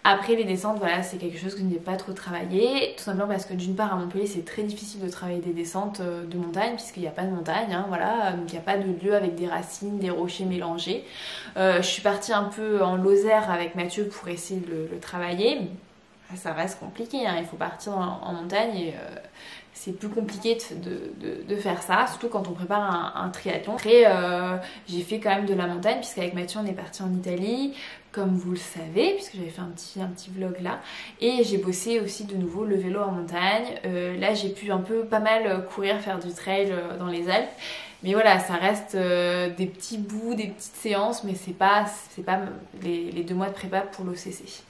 Après les descentes, voilà, c'est quelque chose que je n'ai pas trop travaillé, tout simplement parce que d'une part à Montpellier c'est très difficile de travailler des descentes de montagne puisqu'il n'y a pas de montagne, voilà, donc il n'y a pas de lieu avec des racines, des rochers mélangés. Je suis partie un peu en Lozère avec Mathieu pour essayer de le travailler. Ça reste compliqué, il faut partir en montagne et c'est plus compliqué de faire ça, surtout quand on prépare un triathlon. Après, j'ai fait quand même de la montagne, puisqu'avec Mathieu on est parti en Italie, comme vous le savez, puisque j'avais fait un petit vlog là. Et j'ai bossé aussi de nouveau le vélo en montagne. Là j'ai pu pas mal courir, faire du trail dans les Alpes. Mais voilà, ça reste des petits bouts, des petites séances, mais c'est pas les 2 mois de prépa pour l'OCC.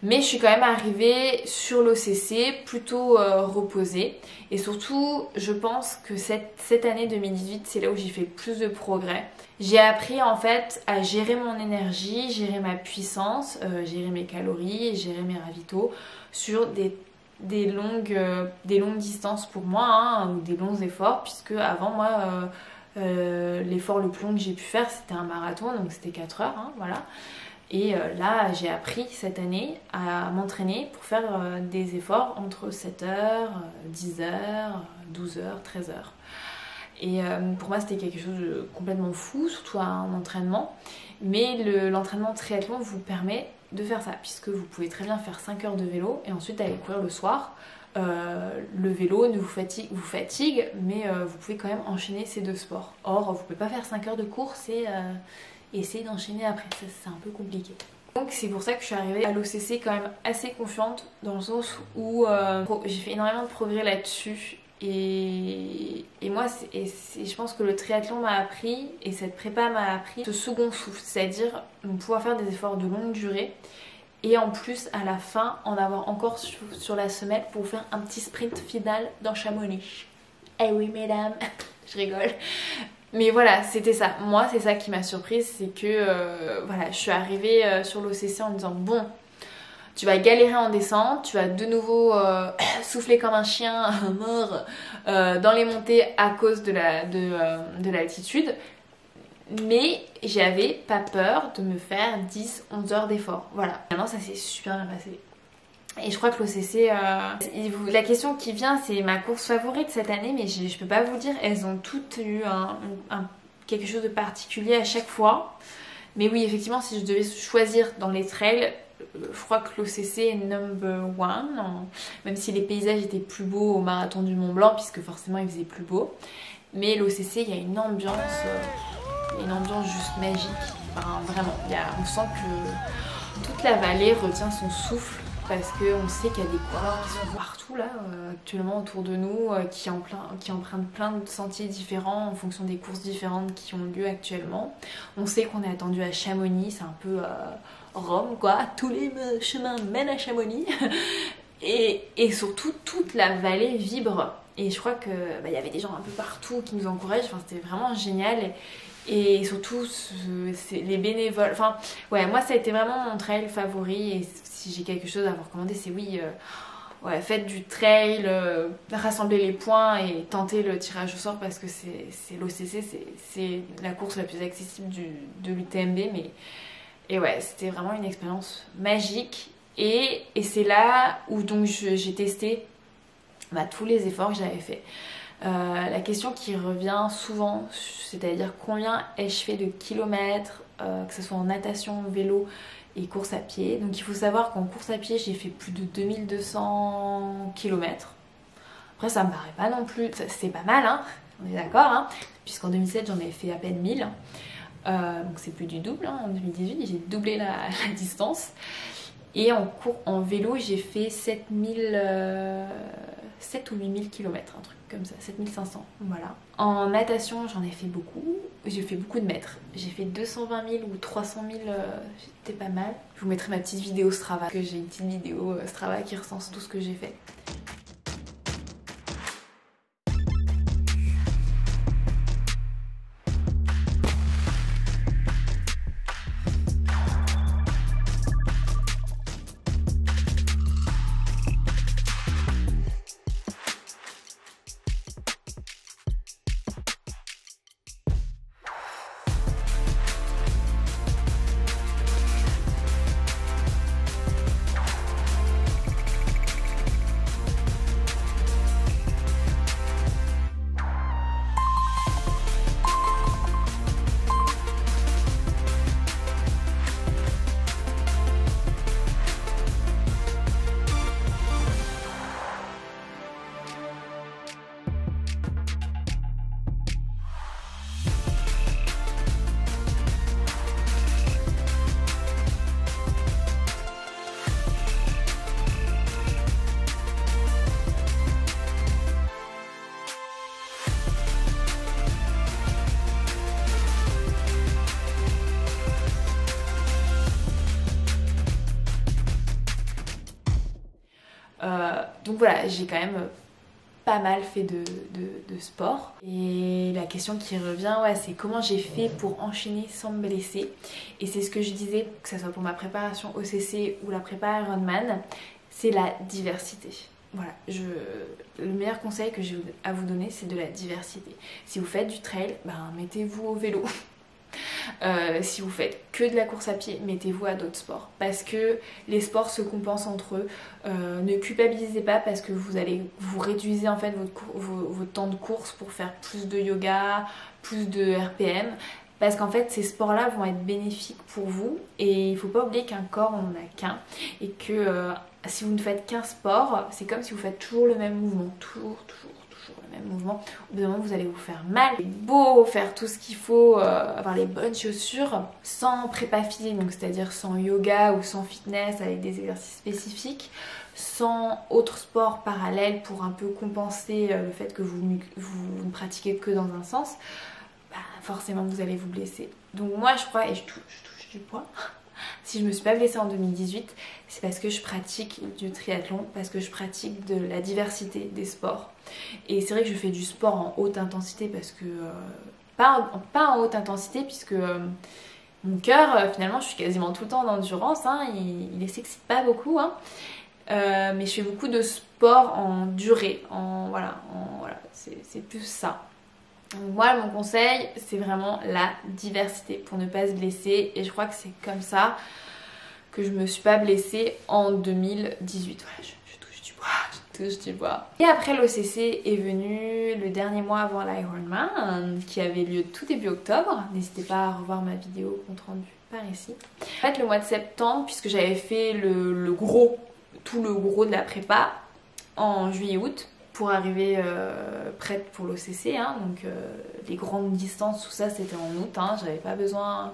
Mais je suis quand même arrivée sur l'OCC plutôt reposée. Et surtout, je pense que cette année 2018, c'est là où j'ai fait le plus de progrès. J'ai appris en fait à gérer mon énergie, gérer ma puissance, gérer mes calories, gérer mes ravitaux sur des longues distances pour moi, ou des longs efforts, puisque avant moi, l'effort le plus long que j'ai pu faire, c'était un marathon, donc c'était 4 heures, voilà. Et là, j'ai appris cette année à m'entraîner pour faire des efforts entre 7h, 10h, 12h, 13h. Et pour moi, c'était quelque chose de complètement fou, surtout un entraînement. Mais l'entraînement triathlon vous permet de faire ça, puisque vous pouvez très bien faire 5 heures de vélo et ensuite aller courir le soir. Le vélo ne vous fatigue, mais vous pouvez quand même enchaîner ces 2 sports. Or, vous ne pouvez pas faire 5 heures de course et essayer d'enchaîner après, ça c'est un peu compliqué. Donc c'est pour ça que je suis arrivée à l'OCC quand même assez confiante, dans le sens où j'ai fait énormément de progrès là-dessus. Et moi, je pense que le triathlon m'a appris, et cette prépa m'a appris ce second souffle, c'est-à-dire pouvoir faire des efforts de longue durée, et en plus à la fin en avoir encore sur la semelle pour faire un petit sprint final dans Chamonix. Eh oui mesdames, je rigole. Mais voilà, c'était ça. Moi, c'est ça qui m'a surprise, c'est que voilà, je suis arrivée sur l'OCC en me disant bon, tu vas galérer en descente, tu vas de nouveau souffler comme un chien mort dans les montées à cause de l'altitude. Mais j'avais pas peur de me faire 10-11 heures d'effort. Voilà. Maintenant, ça s'est super bien passé. Et je crois que l'OCC, la question qui vient, c'est ma course favorite cette année, mais je peux pas vous dire, elles ont toutes eu quelque chose de particulier à chaque fois. Mais oui, effectivement, si je devais choisir dans les trails, je crois que l'OCC est number one, même si les paysages étaient plus beaux au marathon du Mont Blanc, puisque forcément il faisait plus beau. Mais l'OCC, il y a une ambiance juste magique. Enfin, vraiment, on sent que toute la vallée retient son souffle parce qu'on sait qu'il y a des coureurs qui sont partout là, actuellement autour de nous, qui empruntent plein de sentiers différents en fonction des courses différentes qui ont lieu actuellement. On sait qu'on est attendu à Chamonix, c'est un peu Rome quoi, tous les chemins mènent à Chamonix. Et surtout, toute la vallée vibre. Et je crois que y avait des gens un peu partout qui nous encouragent, enfin, c'était vraiment génial. Et surtout, les bénévoles. Enfin, ouais, moi, ça a été vraiment mon trail favori. Et si j'ai quelque chose à vous recommander, c'est oui, ouais, faites du trail, rassemblez les points et tentez le tirage au sort parce que c'est l'OCC, c'est la course la plus accessible de l'UTMB. Et ouais, c'était vraiment une expérience magique. Et c'est là où donc j'ai testé tous les efforts que j'avais fait. La question qui revient souvent, c'est-à-dire combien ai-je fait de kilomètres, que ce soit en natation, vélo et course à pied. Donc il faut savoir qu'en course à pied, j'ai fait plus de 2200 kilomètres. Après ça me paraît pas non plus, c'est pas mal, hein, on est d'accord, hein, puisqu'en 2007 j'en ai fait à peine 1000. Donc c'est plus du double, hein. En 2018 j'ai doublé la distance. Et en vélo j'ai fait 7 ou 8000 km, un truc comme ça, 7500, voilà. En natation j'en ai fait beaucoup, j'ai fait beaucoup de mètres. J'ai fait 220 000 ou 300 000, c'était pas mal. Je vous mettrai ma petite vidéo Strava, parce que j'ai une petite vidéo Strava qui recense tout ce que j'ai fait. Donc voilà, j'ai quand même pas mal fait de sport. Et la question qui revient, ouais, c'est comment j'ai fait pour enchaîner sans me blesser. Et c'est ce que je disais, que ce soit pour ma préparation OCC ou la prépa Ironman, c'est la diversité. Voilà, le meilleur conseil que j'ai à vous donner, c'est de la diversité. Si vous faites du trail, mettez-vous au vélo. Si vous faites que de la course à pied, mettez-vous à d'autres sports parce que les sports se compensent entre eux. Ne culpabilisez pas parce que vous réduisez en fait votre temps de course pour faire plus de yoga, plus de RPM, parce qu'en fait ces sports là vont être bénéfiques pour vous et il ne faut pas oublier qu'un corps on n'en a qu'un et que si vous ne faites qu'un sport, c'est comme si vous faites toujours le même mouvement, toujours le même mouvement. Au bout d'un moment vous allez vous faire mal. C'est beau faire tout ce qu'il faut, avoir les bonnes chaussures sans prépa physique, donc c'est-à-dire sans yoga ou sans fitness avec des exercices spécifiques, sans autre sport parallèle pour un peu compenser le fait que vous ne pratiquez que dans un sens, forcément vous allez vous blesser. Donc moi je crois, et je touche du poing, si je me suis pas blessée en 2018, c'est parce que je pratique du triathlon, parce que je pratique de la diversité des sports. Et c'est vrai que je fais du sport en haute intensité parce que pas en haute intensité puisque mon cœur, finalement, je suis quasiment tout le temps en endurance, hein, il ne s'excite pas beaucoup, hein. Mais je fais beaucoup de sport en durée, voilà, c'est plus ça. Donc moi, mon conseil, c'est vraiment la diversité pour ne pas se blesser, et je crois que c'est comme ça que je me suis pas blessée en 2018. Voilà, je touche du bois, je touche du bois. Et après, l'OCC est venu le dernier mois avant l'Ironman, qui avait lieu tout début octobre. N'hésitez pas à revoir ma vidéo compte rendu par ici. En fait, le mois de septembre, puisque j'avais fait tout le gros de la prépa en juillet-août, pour arriver prête pour l'OCC, hein, donc les grandes distances, tout ça c'était en août, hein, j'avais pas besoin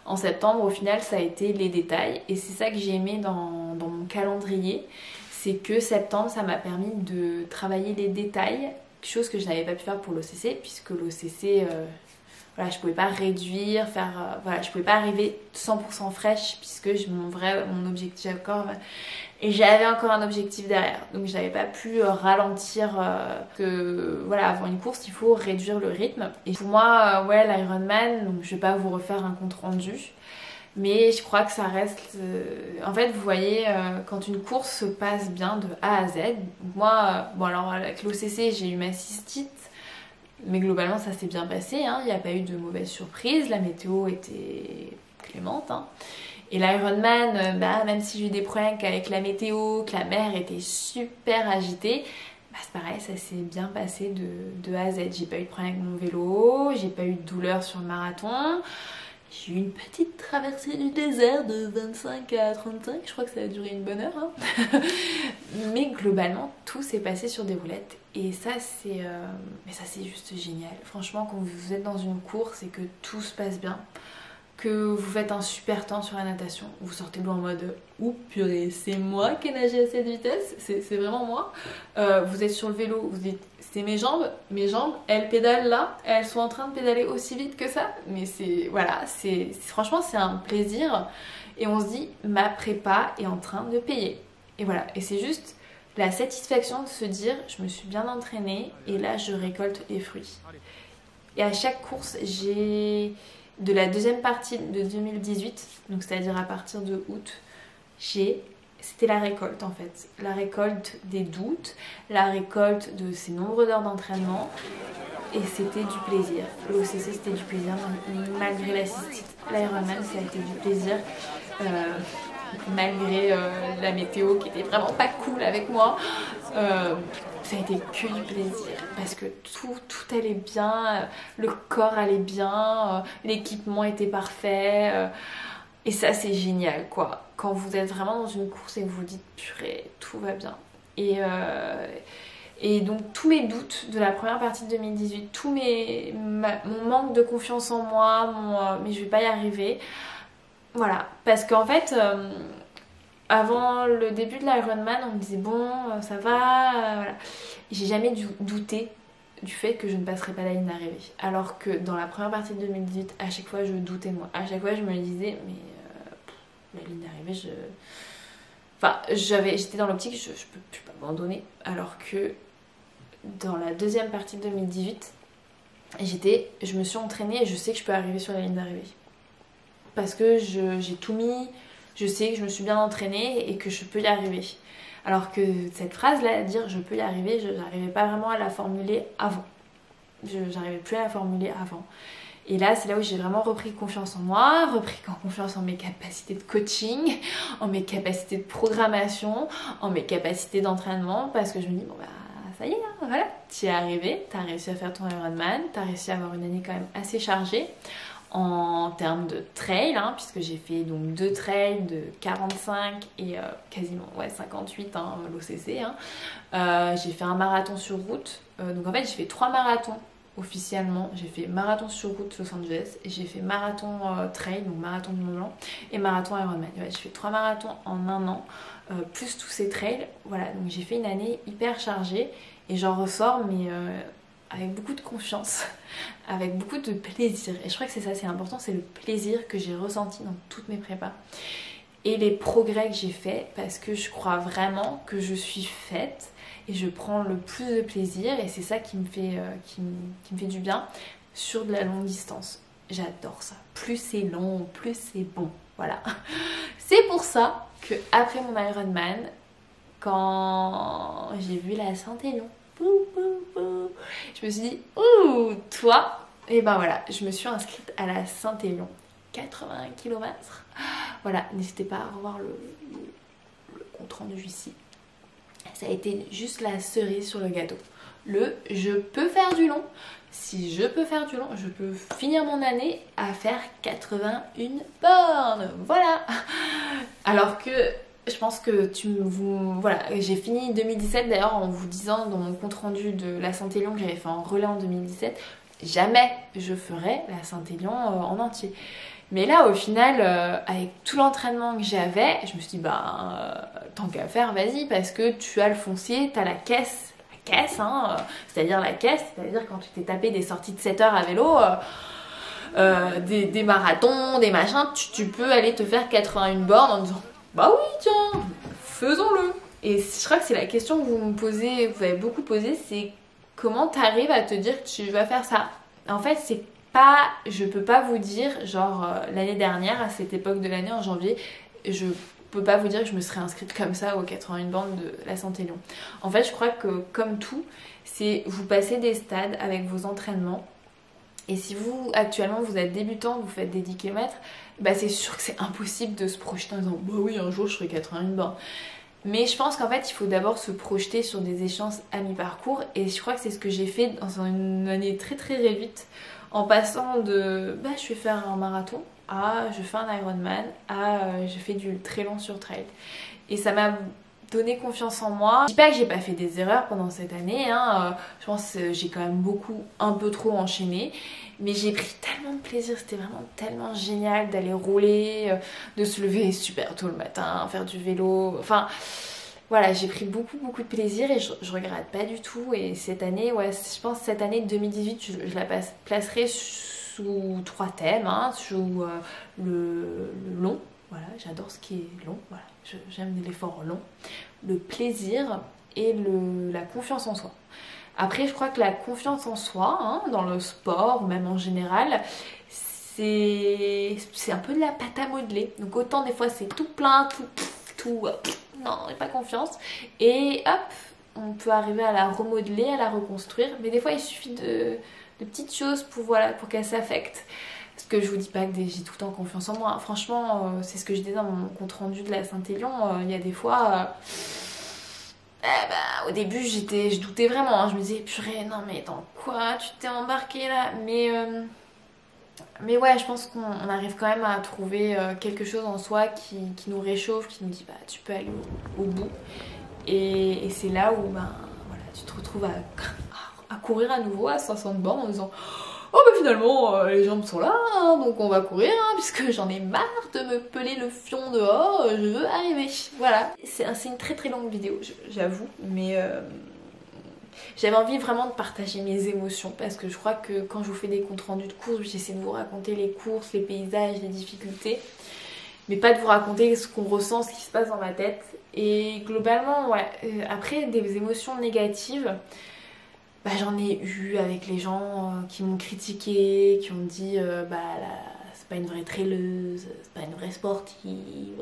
en septembre. Au final ça a été les détails, et c'est ça que j'ai aimé dans mon calendrier, c'est que septembre ça m'a permis de travailler les détails, chose que je n'avais pas pu faire pour l'OCC, puisque l'OCC, voilà, je pouvais pas réduire, voilà, je pouvais pas arriver 100% fraîche, puisque mon objectif encore, et j'avais encore un objectif derrière, donc j'avais pas pu ralentir, que voilà, avant une course il faut réduire le rythme. Et pour moi, ouais, l'Ironman, donc je vais pas vous refaire un compte rendu, mais je crois que ça reste, en fait vous voyez, quand une course se passe bien de A à Z, moi, bon alors avec l'OCC j'ai eu ma cystite, mais globalement ça s'est bien passé, hein. Il n'y a pas eu de mauvaise surprise, la météo était clémente, hein. Et l'Ironman, même si j'ai eu des problèmes avec la météo, que la mer était super agitée, c'est pareil, ça s'est bien passé de A à Z. J'ai pas eu de problème avec mon vélo, j'ai pas eu de douleur sur le marathon. J'ai eu une petite traversée du désert de 25 à 35, je crois que ça a duré une bonne heure, hein. Mais globalement, tout s'est passé sur des roulettes. Et ça, c'est juste génial. Franchement, quand vous êtes dans une course et que tout se passe bien, que vous faites un super temps sur la natation, vous sortez de l'eau en mode « Ouh purée, c'est moi qui ai nagé à cette vitesse, c'est vraiment moi ». Vous êtes sur le vélo, vous dites « C'est mes jambes, elles pédalent là, elles sont en train de pédaler aussi vite que ça ». Mais voilà, franchement c'est un plaisir, et on se dit « Ma prépa est en train de payer ». Et voilà, et c'est juste la satisfaction de se dire « Je me suis bien entraînée et là je récolte les fruits ». Et à chaque course, de la deuxième partie de 2018, donc c'est-à-dire à partir de août, c'était la récolte en fait. La récolte des doutes, la récolte de ces nombreuses heures d'entraînement, et c'était du plaisir. L'OCC c'était du plaisir, malgré la cystite. L'Ironman ça a été du plaisir, malgré la météo qui était vraiment pas cool avec moi. Ça a été que du plaisir, parce que tout allait bien, le corps allait bien, l'équipement était parfait, et ça c'est génial quoi, quand vous êtes vraiment dans une course et que vous vous dites purée, tout va bien. Et donc tous mes doutes de la première partie de 2018, mon manque de confiance en moi, mais je vais pas y arriver, voilà, parce qu'en fait avant le début de l'Ironman, on me disait bon, ça va, voilà. J'ai jamais douté du fait que je ne passerais pas la ligne d'arrivée. Alors que dans la première partie de 2018, à chaque fois je doutais de moi. À chaque fois je me disais, mais la ligne d'arrivée, j'étais dans l'optique, je peux plus m'abandonner. Alors que dans la deuxième partie de 2018, je me suis entraînée et je sais que je peux arriver sur la ligne d'arrivée. Parce que j'ai tout mis. Je sais que je me suis bien entraînée et que je peux y arriver. Alors que cette phrase-là, dire je peux y arriver, je n'arrivais pas vraiment à la formuler avant. J'arrivais plus à la formuler avant. Et là, c'est là où j'ai vraiment repris confiance en moi, repris confiance en mes capacités de coaching, en mes capacités de programmation, en mes capacités d'entraînement, parce que je me dis, bon bah ça y est, hein, voilà, tu y es arrivé, tu as réussi à faire ton Ironman, tu as réussi à avoir une année quand même assez chargée. En termes de trail, hein, puisque j'ai fait donc 2 trails de 45 et quasiment 58 hein, l'OCC. Hein. J'ai fait un marathon sur route, donc en fait j'ai fait 3 marathons officiellement. J'ai fait marathon sur route Los Angeles, et j'ai fait marathon trail, donc marathon du Mont Blanc, et marathon Ironman. Ouais, j'ai fait 3 marathons en un an, plus tous ces trails. Voilà, donc j'ai fait une année hyper chargée, et j'en ressors, mais avec beaucoup de confiance, avec beaucoup de plaisir. Et je crois que c'est ça, c'est important, c'est le plaisir que j'ai ressenti dans toutes mes prépas. Et les progrès que j'ai faits, parce que je crois vraiment que je suis faite et je prends le plus de plaisir, et c'est ça qui me fait du bien. sur de la longue distance. J'adore ça. Plus c'est long, plus c'est bon. Voilà. C'est pour ça que après mon Ironman, quand j'ai vu la Saint-Élion, je me suis dit, ouh, toi, et ben voilà, je me suis inscrite à la Saint-Élion. 81 km. Voilà, n'hésitez pas à revoir le compte rendu ici. Ça a été juste la cerise sur le gâteau. Je peux faire du long. Si je peux faire du long, je peux finir mon année à faire 81 bornes. Voilà. Alors que je pense que voilà, j'ai fini 2017 d'ailleurs en vous disant dans mon compte rendu de la Saint-Élion que j'avais fait en relais en 2017, jamais je ferai la Saint-Élion en entier. Mais là, au final, avec tout l'entraînement que j'avais, je me suis dit, tant qu'à faire, vas-y, parce que tu as le foncier, tu as la caisse, hein, c'est-à-dire la caisse, c'est-à-dire quand tu t'es tapé des sorties de 7 heures à vélo, des marathons, des machins, tu peux aller te faire 81 bornes en disant, bah oui, tiens, faisons-le. Et je crois que c'est la question que vous me posez, vous avez beaucoup posé, c'est comment tu arrives à te dire que tu vas faire ça. En fait, je peux pas vous dire, genre l'année dernière, à cette époque de l'année, en janvier, je peux pas vous dire que je me serais inscrite comme ça aux 81 bornes de la Saint-Élion. En fait, je crois que comme tout, c'est vous passez des stades avec vos entraînements. Et si vous, actuellement, vous êtes débutant, vous faites des 10 km, c'est sûr que c'est impossible de se projeter en disant « Bah oui, un jour, je ferai 81 bornes ». Mais je pense qu'en fait, il faut d'abord se projeter sur des échéances à mi-parcours. Et je crois que c'est ce que j'ai fait dans une année très très réduite, en passant de je vais faire un marathon à je fais un Ironman à je fais du très long sur trail. Et ça m'a donné confiance en moi. Je dis pas que j'ai pas fait des erreurs pendant cette année, hein. Je pense que j'ai quand même un peu trop enchaîné. Mais j'ai pris tellement de plaisir, c'était vraiment tellement génial d'aller rouler, de se lever super tôt le matin, faire du vélo, enfin voilà, j'ai pris beaucoup de plaisir et je regrette pas du tout. Et cette année, ouais, je pense que cette année 2018, je la placerai sous 3 thèmes, hein, sous le long, voilà, j'adore ce qui est long, voilà, j'aime l'effort long, le plaisir et la confiance en soi. Après, je crois que la confiance en soi, hein, dans le sport, même en général, c'est un peu de la pâte à modeler. Donc autant des fois c'est tout plein, non, j'ai pas confiance. Et hop, on peut arriver à la remodeler, à la reconstruire. Mais des fois, il suffit de petites choses pour qu'elle s'affecte. Parce que je vous dis pas que j'ai tout le temps confiance en moi. Franchement, c'est ce que je disais dans mon compte rendu de la Saint-Élion. Il y a des fois... au début je doutais vraiment, hein. Je me disais purée, non mais dans quoi tu t'es embarqué là, mais ouais, je pense qu'on arrive quand même à trouver quelque chose en soi qui nous réchauffe, qui nous dit tu peux aller au bout, et c'est là où voilà, tu te retrouves à courir à nouveau à 60 bornes en disant oh finalement les jambes sont là, hein, donc on va courir, hein, puisque j'en ai marre de me peler le fion dehors, je veux arriver. Voilà, c'est une très très longue vidéo, j'avoue, mais j'avais envie vraiment de partager mes émotions, parce que je crois que quand je vous fais des comptes rendus de courses, j'essaie de vous raconter les courses, les paysages, les difficultés, mais pas de vous raconter ce qu'on ressent, ce qui se passe dans ma tête. Et globalement, ouais, après des émotions négatives, j'en ai eu avec les gens qui m'ont critiqué, qui ont dit c'est pas une vraie traileuse, c'est pas une vraie sportive.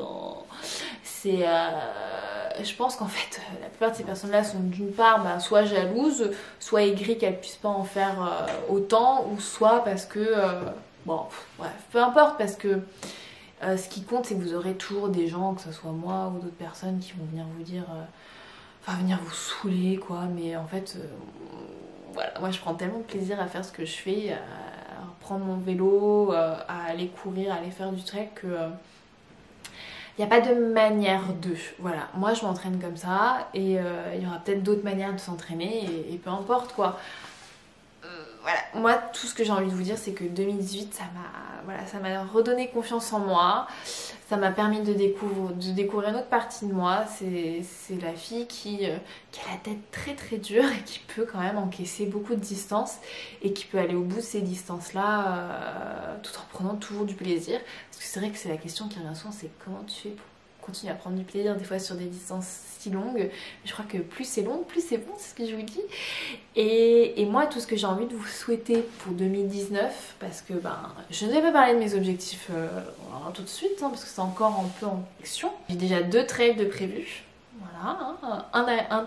Je pense qu'en fait la plupart de ces personnes-là sont d'une part soit jalouses, soit aigries qu'elles puissent pas en faire autant, ou soit parce que bref, peu importe, parce que ce qui compte, c'est que vous aurez toujours des gens, que ce soit moi ou d'autres personnes, qui vont venir vous dire venir vous saouler quoi. Mais en fait voilà, moi je prends tellement de plaisir à faire ce que je fais, à prendre mon vélo, à aller courir, à aller faire du trek, que il n'y a pas de manière de. Voilà, moi je m'entraîne comme ça, et il y aura peut-être d'autres manières de s'entraîner, et peu importe quoi. Voilà, moi tout ce que j'ai envie de vous dire, c'est que 2018 ça m'a redonné confiance en moi, ça m'a permis de découvrir une autre partie de moi. C'est la fille qui a la tête très très dure et qui peut quand même encaisser beaucoup de distance, et qui peut aller au bout de ces distances là tout en prenant toujours du plaisir. Parce que c'est vrai que c'est la question qui revient souvent, c'est comment tu fais pour continue à prendre du plaisir des fois sur des distances si longues. Mais je crois que plus c'est long, plus c'est bon, c'est ce que je vous dis. Et moi, tout ce que j'ai envie de vous souhaiter pour 2019, parce que je ne vais pas parler de mes objectifs tout de suite, hein, parce que c'est encore un peu en action. J'ai déjà 2 trails de prévus. Voilà, hein.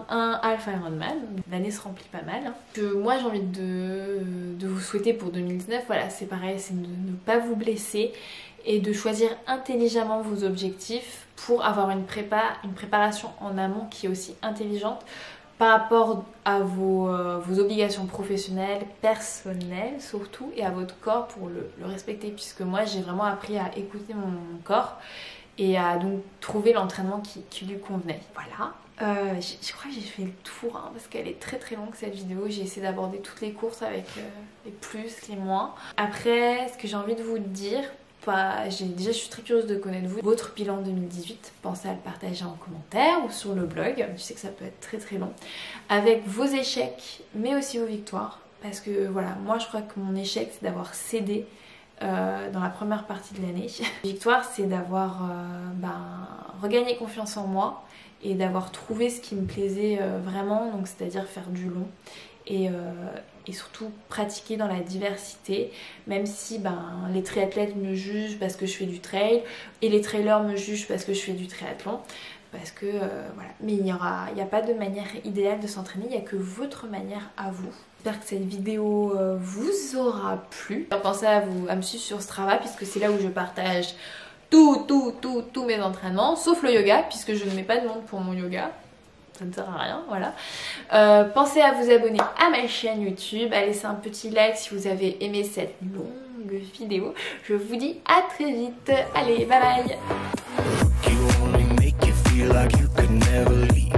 un Half Ironman, l'année se remplit pas mal. Que moi j'ai envie de vous souhaiter pour 2019, voilà, c'est pareil, c'est de ne pas vous blesser et de choisir intelligemment vos objectifs pour avoir une préparation en amont qui est aussi intelligente par rapport à vos obligations professionnelles, personnelles surtout, et à votre corps pour le respecter, puisque moi j'ai vraiment appris à écouter mon corps et à donc trouver l'entraînement qui lui convenait. Voilà. Je crois que j'ai fait le tour hein, parce qu'elle est très très longue cette vidéo. J'ai essayé d'aborder toutes les courses avec les plus, les moins. Après, ce que j'ai envie de vous dire, déjà je suis très curieuse de connaître votre bilan 2018. Pensez à le partager en commentaire ou sur le blog. Je sais que ça peut être très très long. Avec vos échecs mais aussi vos victoires. Parce que voilà, moi je crois que mon échec c'est d'avoir cédé dans la première partie de l'année. Victoire, c'est d'avoir regagné confiance en moi et d'avoir trouvé ce qui me plaisait vraiment, donc c'est-à-dire faire du long et surtout pratiquer dans la diversité, même si les triathlètes me jugent parce que je fais du trail et les trailers me jugent parce que je fais du triathlon. Parce que voilà, mais il n'y a pas de manière idéale de s'entraîner, il n'y a que votre manière à vous. J'espère que cette vidéo vous aura plu. Pensez à me suivre sur Strava puisque c'est là où je partage tous mes entraînements, sauf le yoga puisque je ne mets pas de montre pour mon yoga. Ça ne sert à rien, voilà. Pensez à vous abonner à ma chaîne YouTube, à laisser un petit like si vous avez aimé cette longue vidéo. Je vous dis à très vite. Allez, bye bye. Like you could never leave.